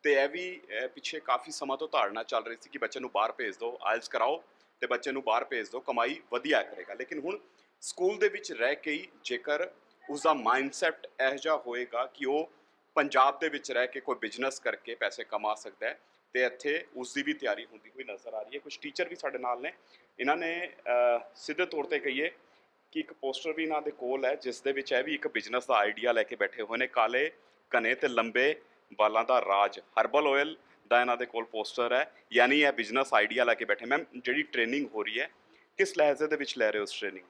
[SPEAKER 1] ਤੇ ਇਹ ਵੀ ਪਿੱਛੇ ਕਾਫੀ ਸਮਾਂ ਤੋਂ ਧਾਰਨਾ ਚੱਲ ਰਹੀ ਸੀ ਕਿ ਬੱਚੇ ਨੂੰ ਬਾਹਰ ਭੇਜ ਦਿਓ, ਆਇਲਸ ਕਰਾਓ ਤੇ ਬੱਚੇ ਨੂੰ ਬਾਹਰ ਭੇਜ ਦਿਓ, ਕਮਾਈ ਵਧੀਆ ਕਰੇਗਾ। ਲੇਕਿਨ ਹੁਣ ਸਕੂਲ ਦੇ ਵਿੱਚ ਰਹਿ ਕੇ ਹੀ ਜੇਕਰ ਉਸਦਾ ਮਾਈਂਡਸੈਟ ਇਹੋ ਜਿਹਾ ਹੋਏਗਾ ਕਿ ਉਹ ਪੰਜਾਬ ਦੇ ਵਿੱਚ ਰਹਿ ਕੇ ਕੋਈ ਬਿਜ਼ਨਸ ਕਰਕੇ ਪੈਸੇ ਕਮਾ ਸਕਦਾ ਹੈ, ਤੇ ਇੱਥੇ ਉਸ ਦੀ ਵੀ ਤਿਆਰੀ ਹੁੰਦੀ ਹੋਈ ਨਜ਼ਰ ਆ ਰਹੀ ਹੈ। ਕੁਝ ਟੀਚਰ ਵੀ ਸਾਡੇ ਨਾਲ ਨੇ, ਇਹਨਾਂ ਨੇ ਸਿੱਧੇ ਤੌਰ ਤੇ ਕਹੀਏ ਕਿ ਇੱਕ ਪੋਸਟਰ ਵੀ ਇਹਨਾਂ ਦੇ ਕੋਲ ਹੈ ਜਿਸ ਦੇ ਵਿੱਚ ਇਹ ਵੀ ਇੱਕ ਬਿਜ਼ਨਸ ਦਾ ਆਈਡੀਆ ਲੈ ਕੇ ਬੈਠੇ ਹੋਏ ਨੇ। ਕਾਲੇ ਘਨੇ ਤੇ ਲੰਬੇ ਵਾਲਾਂ ਦਾ ਰਾਜ ਹਰਬਲ ਆਇਲ ਦਾ ਇਹਨਾਂ ਦੇ ਕੋਲ ਪੋਸਟਰ ਹੈ, ਯਾਨੀ ਇਹ ਬਿਜ਼ਨਸ ਆਈਡੀਆ ਲੈ ਕੇ ਬੈਠੇ। ਮੈਮ, ਜਿਹੜੀ ਟ੍ਰੇਨਿੰਗ ਹੋ ਰਹੀ ਹੈ ਕਿਸ ਲਹਿਜ਼ੇ ਦੇ ਵਿੱਚ ਲੈ ਰਹੇ ਹੋ ਉਸ ਟ੍ਰੇਨਿੰਗ?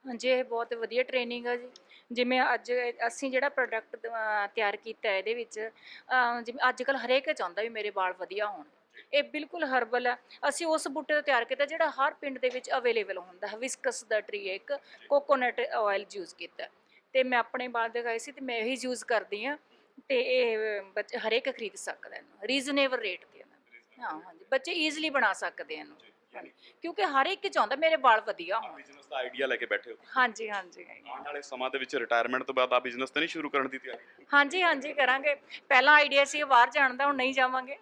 [SPEAKER 3] ਹਾਂਜੀ, ਇਹ ਬਹੁਤ ਵਧੀਆ ਟ੍ਰੇਨਿੰਗ ਆ ਜੀ। ਜਿਵੇਂ ਅੱਜ ਅਸੀਂ ਜਿਹੜਾ ਪ੍ਰੋਡਕਟ ਤਿਆਰ ਕੀਤਾ ਇਹਦੇ ਵਿੱਚ ਜਿਵੇਂ ਅੱਜ ਕੱਲ੍ਹ ਹਰੇਕ ਚਾਹੁੰਦਾ ਵੀ ਮੇਰੇ ਵਾਲ ਵਧੀਆ ਹੋਣ। ਇਹ ਬਿਲਕੁਲ ਹਰਬਲ ਹੈ। ਅਸੀਂ ਉਸ ਬੂਟੇ ਤੋਂ ਤਿਆਰ ਕੀਤਾ ਜਿਹੜਾ ਹਰ ਪਿੰਡ ਦੇ ਵਿੱਚ ਅਵੇਲੇਬਲ ਹੁੰਦਾ। ਹਿਬਿਸਕਸ ਦਾ ਟਰੀ ਹੈ ਇੱਕ, ਕੋਕੋਨਟ ਆਇਲ ਯੂਜ਼ ਕੀਤਾ ਤੇ ਮੈਂ ਆਪਣੇ ਵਾਲ ਦਿਖਾਏ ਸੀ ਤੇ ਮੈਂ ਇਹੀ ਯੂਜ਼ ਕਰਦੀ ਹਾਂ। ਤੇ ਇਹ ਬੱਚੇ ਹਰੇਕ ਖਰੀਦ ਸਕਦਾ ਇਹਨੂੰ ਰੀਜ਼ਨੇਬਲ ਰੇਟ ਤੇ। ਹਾਂ ਹਾਂਜੀ, ਬੱਚੇ ਈਜ਼ੀਲੀ ਬਣਾ ਸਕਦੇ ਇਹਨੂੰ ਕਿਉਂਕਿ ਹਰ ਇੱਕ ਚਾਹੁੰਦਾ ਮੇਰੇ ਵਾਲ ਵਧੀਆ ਹੋਣ।
[SPEAKER 1] ਬਿਜ਼ਨਸ ਦਾ ਆਈਡੀਆ ਲੈ ਕੇ ਬੈਠੇ ਹੋ?
[SPEAKER 3] ਹਾਂਜੀ ਹਾਂਜੀ।
[SPEAKER 1] ਆਉਣ ਵਾਲੇ ਸਮਾਂ ਦੇ ਵਿੱਚ ਰਿਟਾਇਰਮੈਂਟ ਤੋਂ ਬਾਅਦ ਆ ਬਿਜ਼ਨਸ ਤਾਂ ਨਹੀਂ ਸ਼ੁਰੂ ਕਰਨ ਦੀ ਤਿਆਰੀ?
[SPEAKER 3] ਹਾਂਜੀ ਹਾਂਜੀ ਕਰਾਂਗੇ। ਪਹਿਲਾਂ ਆਈਡੀਆ ਸੀ ਬਾਹਰ ਜਾਣ ਦਾ, ਹੁਣ ਨਹੀਂ ਜਾਵਾਂਗੇ।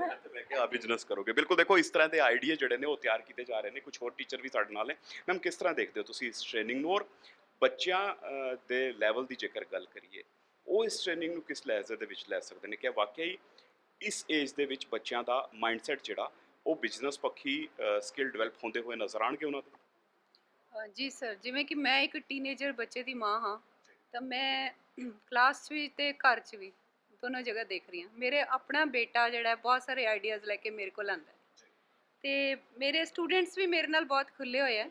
[SPEAKER 1] ਮੈਂ ਕਿਹਾ ਬਿਜ਼ਨਸ ਕਰੋਗੇ। ਬਿਲਕੁਲ, ਦੇਖੋ ਇਸ ਤਰ੍ਹਾਂ ਦੇ ਆਈਡੀਆ ਜਿਹੜੇ ਨੇ ਉਹ ਤਿਆਰ ਕੀਤੇ ਜਾ ਰਹੇ ਨੇ। ਕੁਝ ਹੋਰ ਟੀਚਰ ਵੀ ਸਾਡੇ ਨਾਲ ਨੇ। ਮੈਮ, ਕਿਸ ਤਰ੍ਹਾਂ ਦੇਖਦੇ ਹੋ ਤੁਸੀਂ ਇਸ ਟ੍ਰੇਨਿੰਗ ਨੂੰ, ਔਰ ਬੱਚਿਆਂ ਦੇ ਲੈਵਲ ਦੀ ਜੇਕਰ ਗੱਲ ਕਰੀਏ, ਉਹ ਇਸ ਟ੍ਰੇਨਿੰਗ ਨੂੰ ਕਿਸ ਲਹਿਜ਼ੇ ਦੇ ਵਿੱਚ ਲੈ ਸਕਦੇ ਨੇ? ਕਿ ਵਾਕਿਆ ਹੀ ਇਸ ਏਜ ਦੇ ਵਿੱਚ ਬੱਚਿਆਂ ਦਾ ਮਾਈਂਡਸੈਟ ਜਿਹੜਾ ਉਹ ਬਿਜ਼ਨਸ ਪੱਖੀ ਸਕਿੱਲ ਡਿਵੈਲਪ ਹੁੰਦੇ ਹੋਏ ਨਜ਼ਰ ਆਉਣਗੇ ਉਹਨਾਂ ਦੇ?
[SPEAKER 4] ਜੀ ਸਰ, ਜਿਵੇਂ ਕਿ ਮੈਂ ਇੱਕ ਟੀਨੇਜਰ ਬੱਚੇ ਦੀ ਮਾਂ ਹਾਂ, ਤਾਂ ਮੈਂ ਕਲਾਸ 'ਚ ਵੀ ਅਤੇ ਘਰ 'ਚ ਵੀ ਦੋਨੋਂ ਜਗ੍ਹਾ ਦੇਖ ਰਹੀ ਹਾਂ। ਮੇਰੇ ਆਪਣਾ ਬੇਟਾ ਜਿਹੜਾ ਬਹੁਤ ਸਾਰੇ ਆਈਡੀਆਜ਼ ਲੈ ਕੇ ਮੇਰੇ ਕੋਲ ਆਉਂਦਾ ਅਤੇ ਮੇਰੇ ਸਟੂਡੈਂਟਸ ਵੀ ਮੇਰੇ ਨਾਲ ਬਹੁਤ ਖੁੱਲ੍ਹੇ ਹੋਏ ਆ।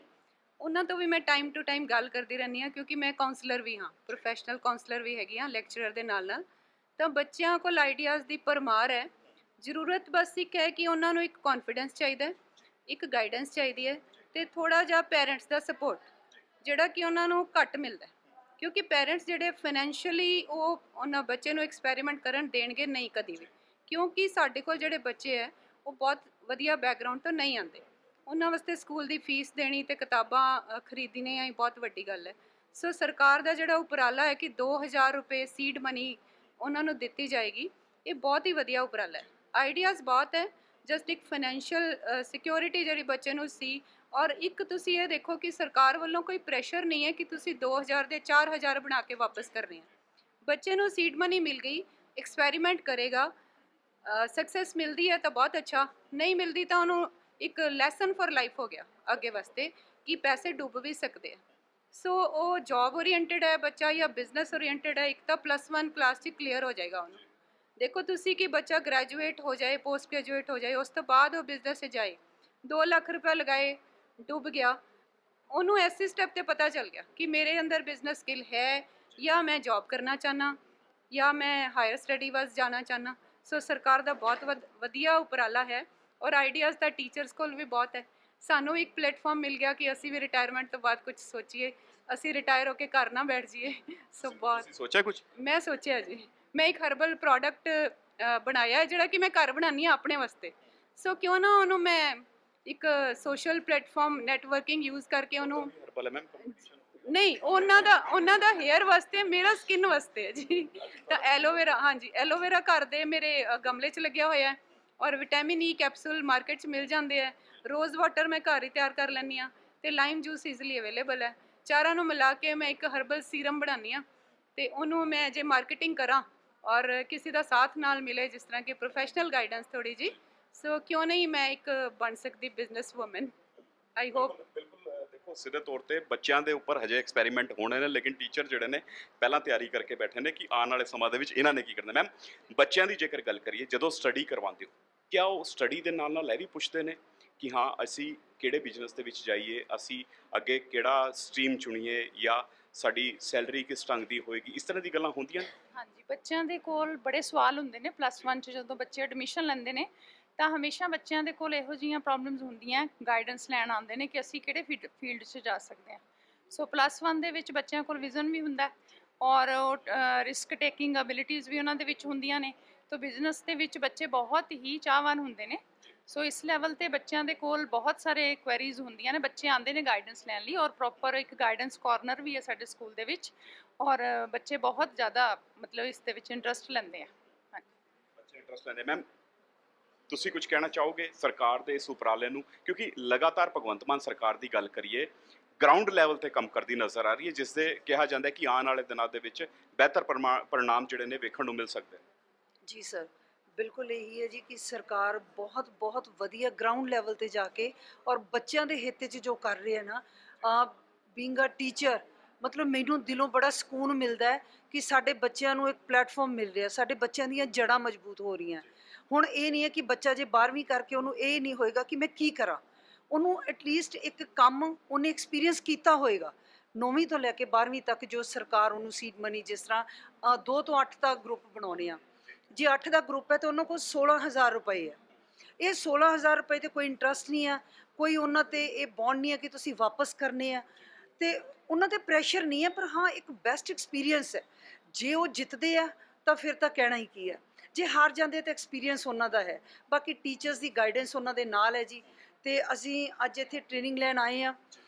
[SPEAKER 4] ਉਹਨਾਂ ਤੋਂ ਵੀ ਮੈਂ ਟਾਈਮ ਟੂ ਟਾਈਮ ਗੱਲ ਕਰਦੀ ਰਹਿੰਦੀ ਹਾਂ ਕਿਉਂਕਿ ਮੈਂ ਕਾਉਂਸਲਰ ਵੀ ਹਾਂ, ਪ੍ਰੋਫੈਸ਼ਨਲ ਕਾਉਂਸਲਰ ਵੀ ਹੈਗੀ ਹਾਂ ਲੈਕਚਰਰ ਦੇ ਨਾਲ ਨਾਲ। ਤਾਂ ਬੱਚਿਆਂ ਕੋਲ ਆਈਡੀਆਜ਼ ਦੀ ਭਰਮਾਰ ਹੈ। ਜ਼ਰੂਰਤ ਬਸ ਇੱਕ ਹੈ ਕਿ ਉਹਨਾਂ ਨੂੰ ਇੱਕ ਕੌਨਫੀਡੈਂਸ ਚਾਹੀਦਾ, ਇੱਕ ਗਾਈਡੈਂਸ ਚਾਹੀਦੀ ਹੈ ਅਤੇ ਥੋੜ੍ਹਾ ਜਿਹਾ ਪੇਰੈਂਟਸ ਦਾ ਸਪੋਰਟ ਜਿਹੜਾ ਕਿ ਉਹਨਾਂ ਨੂੰ ਘੱਟ ਮਿਲਦਾ। ਕਿਉਂਕਿ ਪੇਰੈਂਟਸ ਜਿਹੜੇ ਫਾਈਨੈਂਸ਼ੀਅਲੀ ਉਹ ਉਹਨਾਂ ਬੱਚੇ ਨੂੰ ਐਕਸਪੈਰੀਮੈਂਟ ਕਰਨ ਦੇਣਗੇ ਨਹੀਂ ਕਦੀ ਵੀ, ਕਿਉਂਕਿ ਸਾਡੇ ਕੋਲ ਜਿਹੜੇ ਬੱਚੇ ਹੈ ਉਹ ਬਹੁਤ ਵਧੀਆ ਬੈਕਗਰਾਊਂਡ ਤੋਂ ਨਹੀਂ ਆਉਂਦੇ। ਉਹਨਾਂ ਵਾਸਤੇ ਸਕੂਲ ਦੀ ਫੀਸ ਦੇਣੀ ਅਤੇ ਕਿਤਾਬਾਂ ਖਰੀਦਣੀਆਂ ਹੀ ਬਹੁਤ ਵੱਡੀ ਗੱਲ ਹੈ। ਸੋ ਸਰਕਾਰ ਦਾ ਜਿਹੜਾ ਉਪਰਾਲਾ ਹੈ ਕਿ 2000 ਰੁਪਏ ਸੀਡ ਮਨੀ ਉਹਨਾਂ ਨੂੰ ਦਿੱਤੀ ਜਾਏਗੀ, ਇਹ ਬਹੁਤ ਹੀ ਵਧੀਆ ਉਪਰਾਲਾ ਹੈ। ਆਈਡੀਆਜ਼ ਬਹੁਤ ਹੈ, ਜਸਟ ਇੱਕ ਫਾਈਨੈਂਸ਼ੀਅਲ ਸਿਕਿਉਰਿਟੀ ਜਿਹੜੀ ਬੱਚੇ ਨੂੰ ਸੀ। ਔਰ ਇੱਕ ਤੁਸੀਂ ਇਹ ਦੇਖੋ ਕਿ ਸਰਕਾਰ ਵੱਲੋਂ ਕੋਈ ਪ੍ਰੈਸ਼ਰ ਨਹੀਂ ਹੈ ਕਿ ਤੁਸੀਂ 2000 ਦੇ 4000 ਬਣਾ ਕੇ ਵਾਪਸ ਕਰਨੇ ਆ। ਬੱਚੇ ਨੂੰ ਸੀਡ ਮਨੀ ਮਿਲ ਗਈ, ਐਕਸਪੈਰੀਮੈਂਟ ਕਰੇਗਾ, ਸਕਸੈਸ ਮਿਲਦੀ ਹੈ ਤਾਂ ਬਹੁਤ ਅੱਛਾ, ਨਹੀਂ ਮਿਲਦੀ ਤਾਂ ਉਹਨੂੰ ਇੱਕ ਲੈਸਨ ਫॉर ਲਾਈਫ ਹੋ ਗਿਆ ਅੱਗੇ ਵਾਸਤੇ ਕਿ ਪੈਸੇ ਡੁੱਬ ਵੀ ਸਕਦੇ ਆ। ਸੋ ਉਹ ਜੌਬ ਓਰੀਐਂਟਡ ਹੈ ਬੱਚਾ ਜਾਂ ਬਿਜ਼ਨਸ ਓਰੀਐਂਟਡ ਹੈ, ਇੱਕ ਤਾਂ +1 ਕਲਾਸ 'ਚ ਕਲੀਅਰ ਹੋ ਜਾਏਗਾ ਉਹਨੂੰ। ਦੇਖੋ ਤੁਸੀਂ ਕਿ ਬੱਚਾ ਗ੍ਰੈਜੂਏਟ ਹੋ ਜਾਏ, ਪੋਸਟ ਗ੍ਰੈਜੂਏਟ ਹੋ ਜਾਏ, ਉਸ ਤੋਂ ਬਾਅਦ ਉਹ ਬਿਜ਼ਨਸ 'ਚ ਜਾਏ, 2 ਲੱਖ ਰੁਪਇਆ ਲਗਾਏ, ਡੁੱਬ ਗਿਆ, ਉਹਨੂੰ ਐਸੇ ਸਟੈਪ 'ਤੇ ਪਤਾ ਚੱਲ ਗਿਆ ਕਿ ਮੇਰੇ ਅੰਦਰ ਬਿਜ਼ਨਸ ਸਕਿੱਲ ਹੈ, ਜਾਂ ਮੈਂ ਜੌਬ ਕਰਨਾ ਚਾਹੁੰਦਾ, ਜਾਂ ਮੈਂ ਹਾਇਰ ਸਟੱਡੀ ਵਾਸਤੇ ਜਾਣਾ ਚਾਹੁੰਦਾ। ਸੋ ਸਰਕਾਰ ਦਾ ਬਹੁਤ ਵਧੀਆ ਉਪਰਾਲਾ ਹੈ ਔਰ ਆਈਡੀਆਜ਼ ਤਾਂ ਟੀਚਰਸ ਕੋਲ ਵੀ ਬਹੁਤ ਹੈ। ਸਾਨੂੰ ਇੱਕ ਪਲੇਟਫਾਰਮ ਮਿਲ ਗਿਆ ਕਿ ਅਸੀਂ ਵੀ ਰਿਟਾਇਰਮੈਂਟ ਤੋਂ ਬਾਅਦ ਕੁਝ ਸੋਚੀਏ, ਅਸੀਂ ਰਿਟਾਇਰ ਹੋ ਕੇ ਘਰ ਨਾ ਬੈਠ ਜਾਈਏ। ਸੋ ਬਹੁਤ
[SPEAKER 1] ਸੋਚਿਆ ਕੁਝ?
[SPEAKER 4] ਮੈਂ ਸੋਚਿਆ ਜੀ, ਮੈਂ ਇੱਕ ਹਰਬਲ ਪ੍ਰੋਡਕਟ ਬਣਾਇਆ ਜਿਹੜਾ ਕਿ ਮੈਂ ਘਰ ਬਣਾਉਂਦੀ ਹਾਂ ਆਪਣੇ ਵਾਸਤੇ। ਸੋ ਕਿਉਂ ਨਾ ਉਹਨੂੰ ਮੈਂ ਇੱਕ ਸੋਸ਼ਲ ਪਲੇਟਫਾਰਮ ਨੈਟਵਰਕਿੰਗ ਯੂਜ਼ ਕਰਕੇ ਉਹਨੂੰ ਨਹੀਂ, ਉਹਨਾਂ ਦਾ ਹੇਅਰ ਵਾਸਤੇ, ਮੇਰਾ ਸਕਿਨ ਵਾਸਤੇ ਹੈ ਜੀ। ਤਾਂ ਐਲੋਵੇਰਾ, ਹਾਂਜੀ ਐਲੋਵੇਰਾ ਘਰ ਦੇ ਮੇਰੇ ਗਮਲੇ 'ਚ ਲੱਗਿਆ ਹੋਇਆ ਹੈ, ਔਰ ਵਿਟਾਮਿਨ ਈ ਕੈਪਸੂਲ ਮਾਰਕੀਟ 'ਚ ਮਿਲ ਜਾਂਦੇ ਹੈ। ਰੋਜ਼ ਵਾਟਰ ਮੈਂ ਘਰ ਹੀ ਤਿਆਰ ਕਰ ਲੈਂਦੀ ਹਾਂ, ਤੇ ਲਾਈਮ ਜੂਸ ਈਜ਼ੀਲੀ ਅਵੇਲੇਬਲ ਹੈ। ਚਾਰਾਂ ਨੂੰ ਮਿਲਾ ਕੇ ਮੈਂ ਇੱਕ ਹਰਬਲ ਸੀਰਮ ਬਣਾਉਂਦੀ ਹਾਂ, ਤੇ ਉਹਨੂੰ ਮੈਂ ਜੇ ਮਾਰਕੀਟਿੰਗ ਕਰਾਂ ਔਰ ਕਿਸੇ ਦਾ ਸਾਥ ਨਾਲ ਮਿਲੇ, ਜਿਸ ਤਰ੍ਹਾਂ ਕਿ ਪ੍ਰੋਫੈਸ਼ਨਲ ਗਾਈਡੈਂਸ ਥੋੜੀ ਜੀ, ਸੋ ਕਿਉਂ ਨਹੀਂ ਮੈਂ ਇੱਕ ਬਣ ਸਕਦੀ ਬਿਜ਼ਨਸ ਵੂਮਨ। I hope.
[SPEAKER 1] ਬਿਲਕੁਲ ਦੇਖੋ ਸਿੱਧੇ ਤੌਰ ਤੇ ਬੱਚਿਆਂ ਦੇ ਉੱਪਰ ਹਜੇ ਐਕਸਪੈਰੀਮੈਂਟ ਹੋਣੇ ਨੇ, ਲੇਕਿਨ ਟੀਚਰ ਜਿਹੜੇ ਨੇ ਪਹਿਲਾਂ ਤਿਆਰੀ ਕਰਕੇ ਬੈਠੇ ਨੇ ਕਿ ਆਉਣ ਵਾਲੇ ਸਮਾਂ ਦੇ ਵਿੱਚ ਇਹਨਾਂ ਨੇ ਕੀ ਕਰਨਾ। ਮੈਮ, ਬੱਚਿਆਂ ਦੀ ਜੇਕਰ ਗੱਲ ਕਰੀਏ, ਜਦੋਂ ਸਟੱਡੀ ਕਰਵਾਉਂਦੇ ਹੋ, ਕਿਆ ਉਹ ਸਟੱਡੀ ਦੇ ਨਾਲ ਨਾਲ ਇਹ ਵੀ ਪੁੱਛਦੇ ਨੇ ਕਿ ਹਾਂ ਅਸੀਂ ਕਿਹੜੇ ਬਿਜ਼ਨਸ ਦੇ ਵਿੱਚ ਜਾਈਏ, ਅਸੀਂ ਅੱਗੇ ਕਿਹੜਾ ਸਟਰੀਮ ਚੁਣੀਏ, ਜਾਂ ਸਾਡੀ ਸੈਲਰੀ ਕਿਸ ਢੰਗ ਦੀ ਹੋਏਗੀ, ਇਸ ਤਰ੍ਹਾਂ ਦੀ ਗੱਲਾਂ ਹੁੰਦੀਆਂ ਨੇ?
[SPEAKER 3] ਹਾਂਜੀ, ਬੱਚਿਆਂ ਦੇ ਕੋਲ ਬੜੇ ਸਵਾਲ ਹੁੰਦੇ ਨੇ +1 'ਚ ਜਦੋਂ ਬੱਚੇ ਐਡਮਿਸ਼ਨ ਲੈਂਦੇ ਨੇ, ਤਾਂ ਹਮੇਸ਼ਾ ਬੱਚਿਆਂ ਦੇ ਕੋਲ ਇਹੋ ਜਿਹੀਆਂ ਪ੍ਰੋਬਲਮਸ ਹੁੰਦੀਆਂ, ਗਾਈਡੈਂਸ ਲੈਣ ਆਉਂਦੇ ਨੇ ਕਿ ਅਸੀਂ ਕਿਹੜੇ ਫੀਲਡ 'ਚ ਜਾ ਸਕਦੇ ਹਾਂ। ਸੋ +1 ਦੇ ਵਿੱਚ ਬੱਚਿਆਂ ਕੋਲ ਵਿਜ਼ਨ ਵੀ ਹੁੰਦਾ, ਔਰ ਉਹ ਰਿਸਕ ਟੇਕਿੰਗ ਐਬਿਲਿਟੀਜ਼ ਵੀ ਉਹਨਾਂ ਦੇ ਵਿੱਚ ਹੁੰਦੀਆਂ ਨੇ। ਤਾਂ ਬਿਜ਼ਨਸ ਦੇ ਵਿੱਚ ਬੱਚੇ ਬਹੁਤ ਹੀ ਚਾਹਵਾਨ ਹੁੰਦੇ ਨੇ। ਸੋ ਇਸ ਲੈਵਲ ਤੇ ਬੱਚਿਆਂ ਦੇ ਕੋਲ ਬਹੁਤ ਸਾਰੇ ਕੁਐਰੀਜ਼ ਹੁੰਦੀਆਂ ਨੇ, ਬੱਚੇ ਆਉਂਦੇ ਨੇ ਗਾਈਡੈਂਸ ਲੈਣ ਲਈ, ਔਰ ਪ੍ਰੋਪਰ ਇੱਕ ਗਾਈਡੈਂਸ ਕਾਰਨਰ ਵੀ ਹੈ ਸਾਡੇ ਸਕੂਲ ਦੇ ਵਿੱਚ, ਔਰ ਬੱਚੇ ਬਹੁਤ ਜ਼ਿਆਦਾ ਮਤਲਬ ਇਸ ਦੇ ਵਿੱਚ ਇੰਟਰਸਟ ਲੈਂਦੇ ਆ। ਹਾਂਜੀ,
[SPEAKER 1] ਬੱਚੇ ਇੰਟਰਸਟ ਲੈਂਦੇ। ਮੈਮ, ਤੁਸੀਂ ਕੁਝ ਕਹਿਣਾ ਚਾਹੋਗੇ ਸਰਕਾਰ ਦੇ ਇਸ ਉਪਰਾਲੇ ਨੂੰ, ਕਿਉਂਕਿ ਲਗਾਤਾਰ ਭਗਵੰਤ ਮਾਨ ਸਰਕਾਰ ਦੀ ਗੱਲ ਕਰੀਏ, ਗਰਾਊਂਡ ਲੈਵਲ ਤੇ ਕੰਮ ਕਰਦੀ ਨਜ਼ਰ ਆ ਰਹੀ ਹੈ, ਜਿਸ ਦੇ ਕਿਹਾ ਜਾਂਦਾ ਹੈ ਕਿ ਆਉਣ ਵਾਲੇ ਦਿਨਾਂ ਦੇ ਵਿੱਚ ਬਿਹਤਰ परिणाम ਜਿਹੜੇ ਨੇ ਵੇਖਣ ਨੂੰ ਮਿਲ ਸਕਦੇ ਨੇ।
[SPEAKER 2] ਜੀ ਸਰ, ਬਿਲਕੁਲ ਇਹੀ ਹੈ ਜੀ ਕਿ ਸਰਕਾਰ ਬਹੁਤ ਬਹੁਤ ਵਧੀਆ ਗਰਾਊਂਡ ਲੈਵਲ ਤੇ ਜਾ ਕੇ ਔਰ ਬੱਚਿਆਂ ਦੇ ਹਿੱਤ 'ਚ ਜੋ ਕਰ ਰਹੀ ਹੈ ਨਾ, ਬੀਇੰਗ ਅ ਟੀਚਰ, ਮਤਲਬ ਮੈਨੂੰ ਦਿਲੋਂ ਬੜਾ ਸਕੂਨ ਮਿਲਦਾ ਹੈ ਕਿ ਸਾਡੇ ਬੱਚਿਆਂ ਨੂੰ ਇੱਕ ਪਲੇਟਫਾਰਮ ਮਿਲ ਰਿਹਾ, ਸਾਡੇ ਬੱਚਿਆਂ ਦੀਆਂ ਜੜ੍ਹਾਂ ਮਜ਼ਬੂਤ ਹੋ ਰਹੀਆਂ। ਹੁਣ ਇਹ ਨਹੀਂ ਹੈ ਕਿ ਬੱਚਾ ਜੇ 12ਵੀਂ ਕਰਕੇ ਉਹਨੂੰ ਇਹ ਨਹੀਂ ਹੋਏਗਾ ਕਿ ਮੈਂ ਕੀ ਕਰਾਂ, ਉਹਨੂੰ ਐਟਲੀਸਟ ਇੱਕ ਕੰਮ ਉਹਨੇ ਐਕਸਪੀਰੀਅੰਸ ਕੀਤਾ ਹੋਏਗਾ। 9ਵੀਂ ਤੋਂ ਲੈ ਕੇ 12ਵੀਂ ਤੱਕ ਜੋ ਸਰਕਾਰ ਉਹਨੂੰ ਸੀਡ ਮਨੀ, ਜਿਸ ਤਰ੍ਹਾਂ 2 ਤੋਂ 8 ਤੱਕ ਗਰੁੱਪ ਬਣਾਉਣੇ ਆ, ਜੇ 8 ਦਾ ਗਰੁੱਪ ਹੈ ਤਾਂ ਉਹਨਾਂ ਕੋਲ 16,000 ਰੁਪਏ ਹੈ। ਇਹ 16,000 ਰੁਪਏ ਤੇ ਕੋਈ ਇੰਟਰਸਟ ਨਹੀਂ ਆ, ਕੋਈ ਉਹਨਾਂ ਤੇ ਇਹ ਬੌਂਡ ਨਹੀਂ ਹੈ ਕਿ ਤੁਸੀਂ ਵਾਪਸ ਕਰਨੇ ਆ, ਤੇ ਉਹਨਾਂ ਤੇ ਪ੍ਰੈਸ਼ਰ ਨਹੀਂ ਹੈ, ਪਰ ਹਾਂ ਇੱਕ ਬੈਸਟ ਐਕਸਪੀਰੀਅੰਸ ਹੈ। ਜੇ ਉਹ ਜਿੱਤਦੇ ਆ ਤਾਂ ਫਿਰ ਤਾਂ ਕਹਿਣਾ ਹੀ ਕੀ ਹੈ, ਜੇ ਹਾਰ ਜਾਂਦੇ ਤਾਂ ਐਕਸਪੀਰੀਅੰਸ ਉਹਨਾਂ ਦਾ ਹੈ। ਬਾਕੀ ਟੀਚਰਸ ਦੀ ਗਾਈਡੈਂਸ ਉਹਨਾਂ ਦੇ ਨਾਲ ਹੈ ਜੀ, ਤੇ ਅਸੀਂ ਅੱਜ ਇੱਥੇ ਟ੍ਰੇਨਿੰਗ ਲੈਣ ਆਏ ਆ,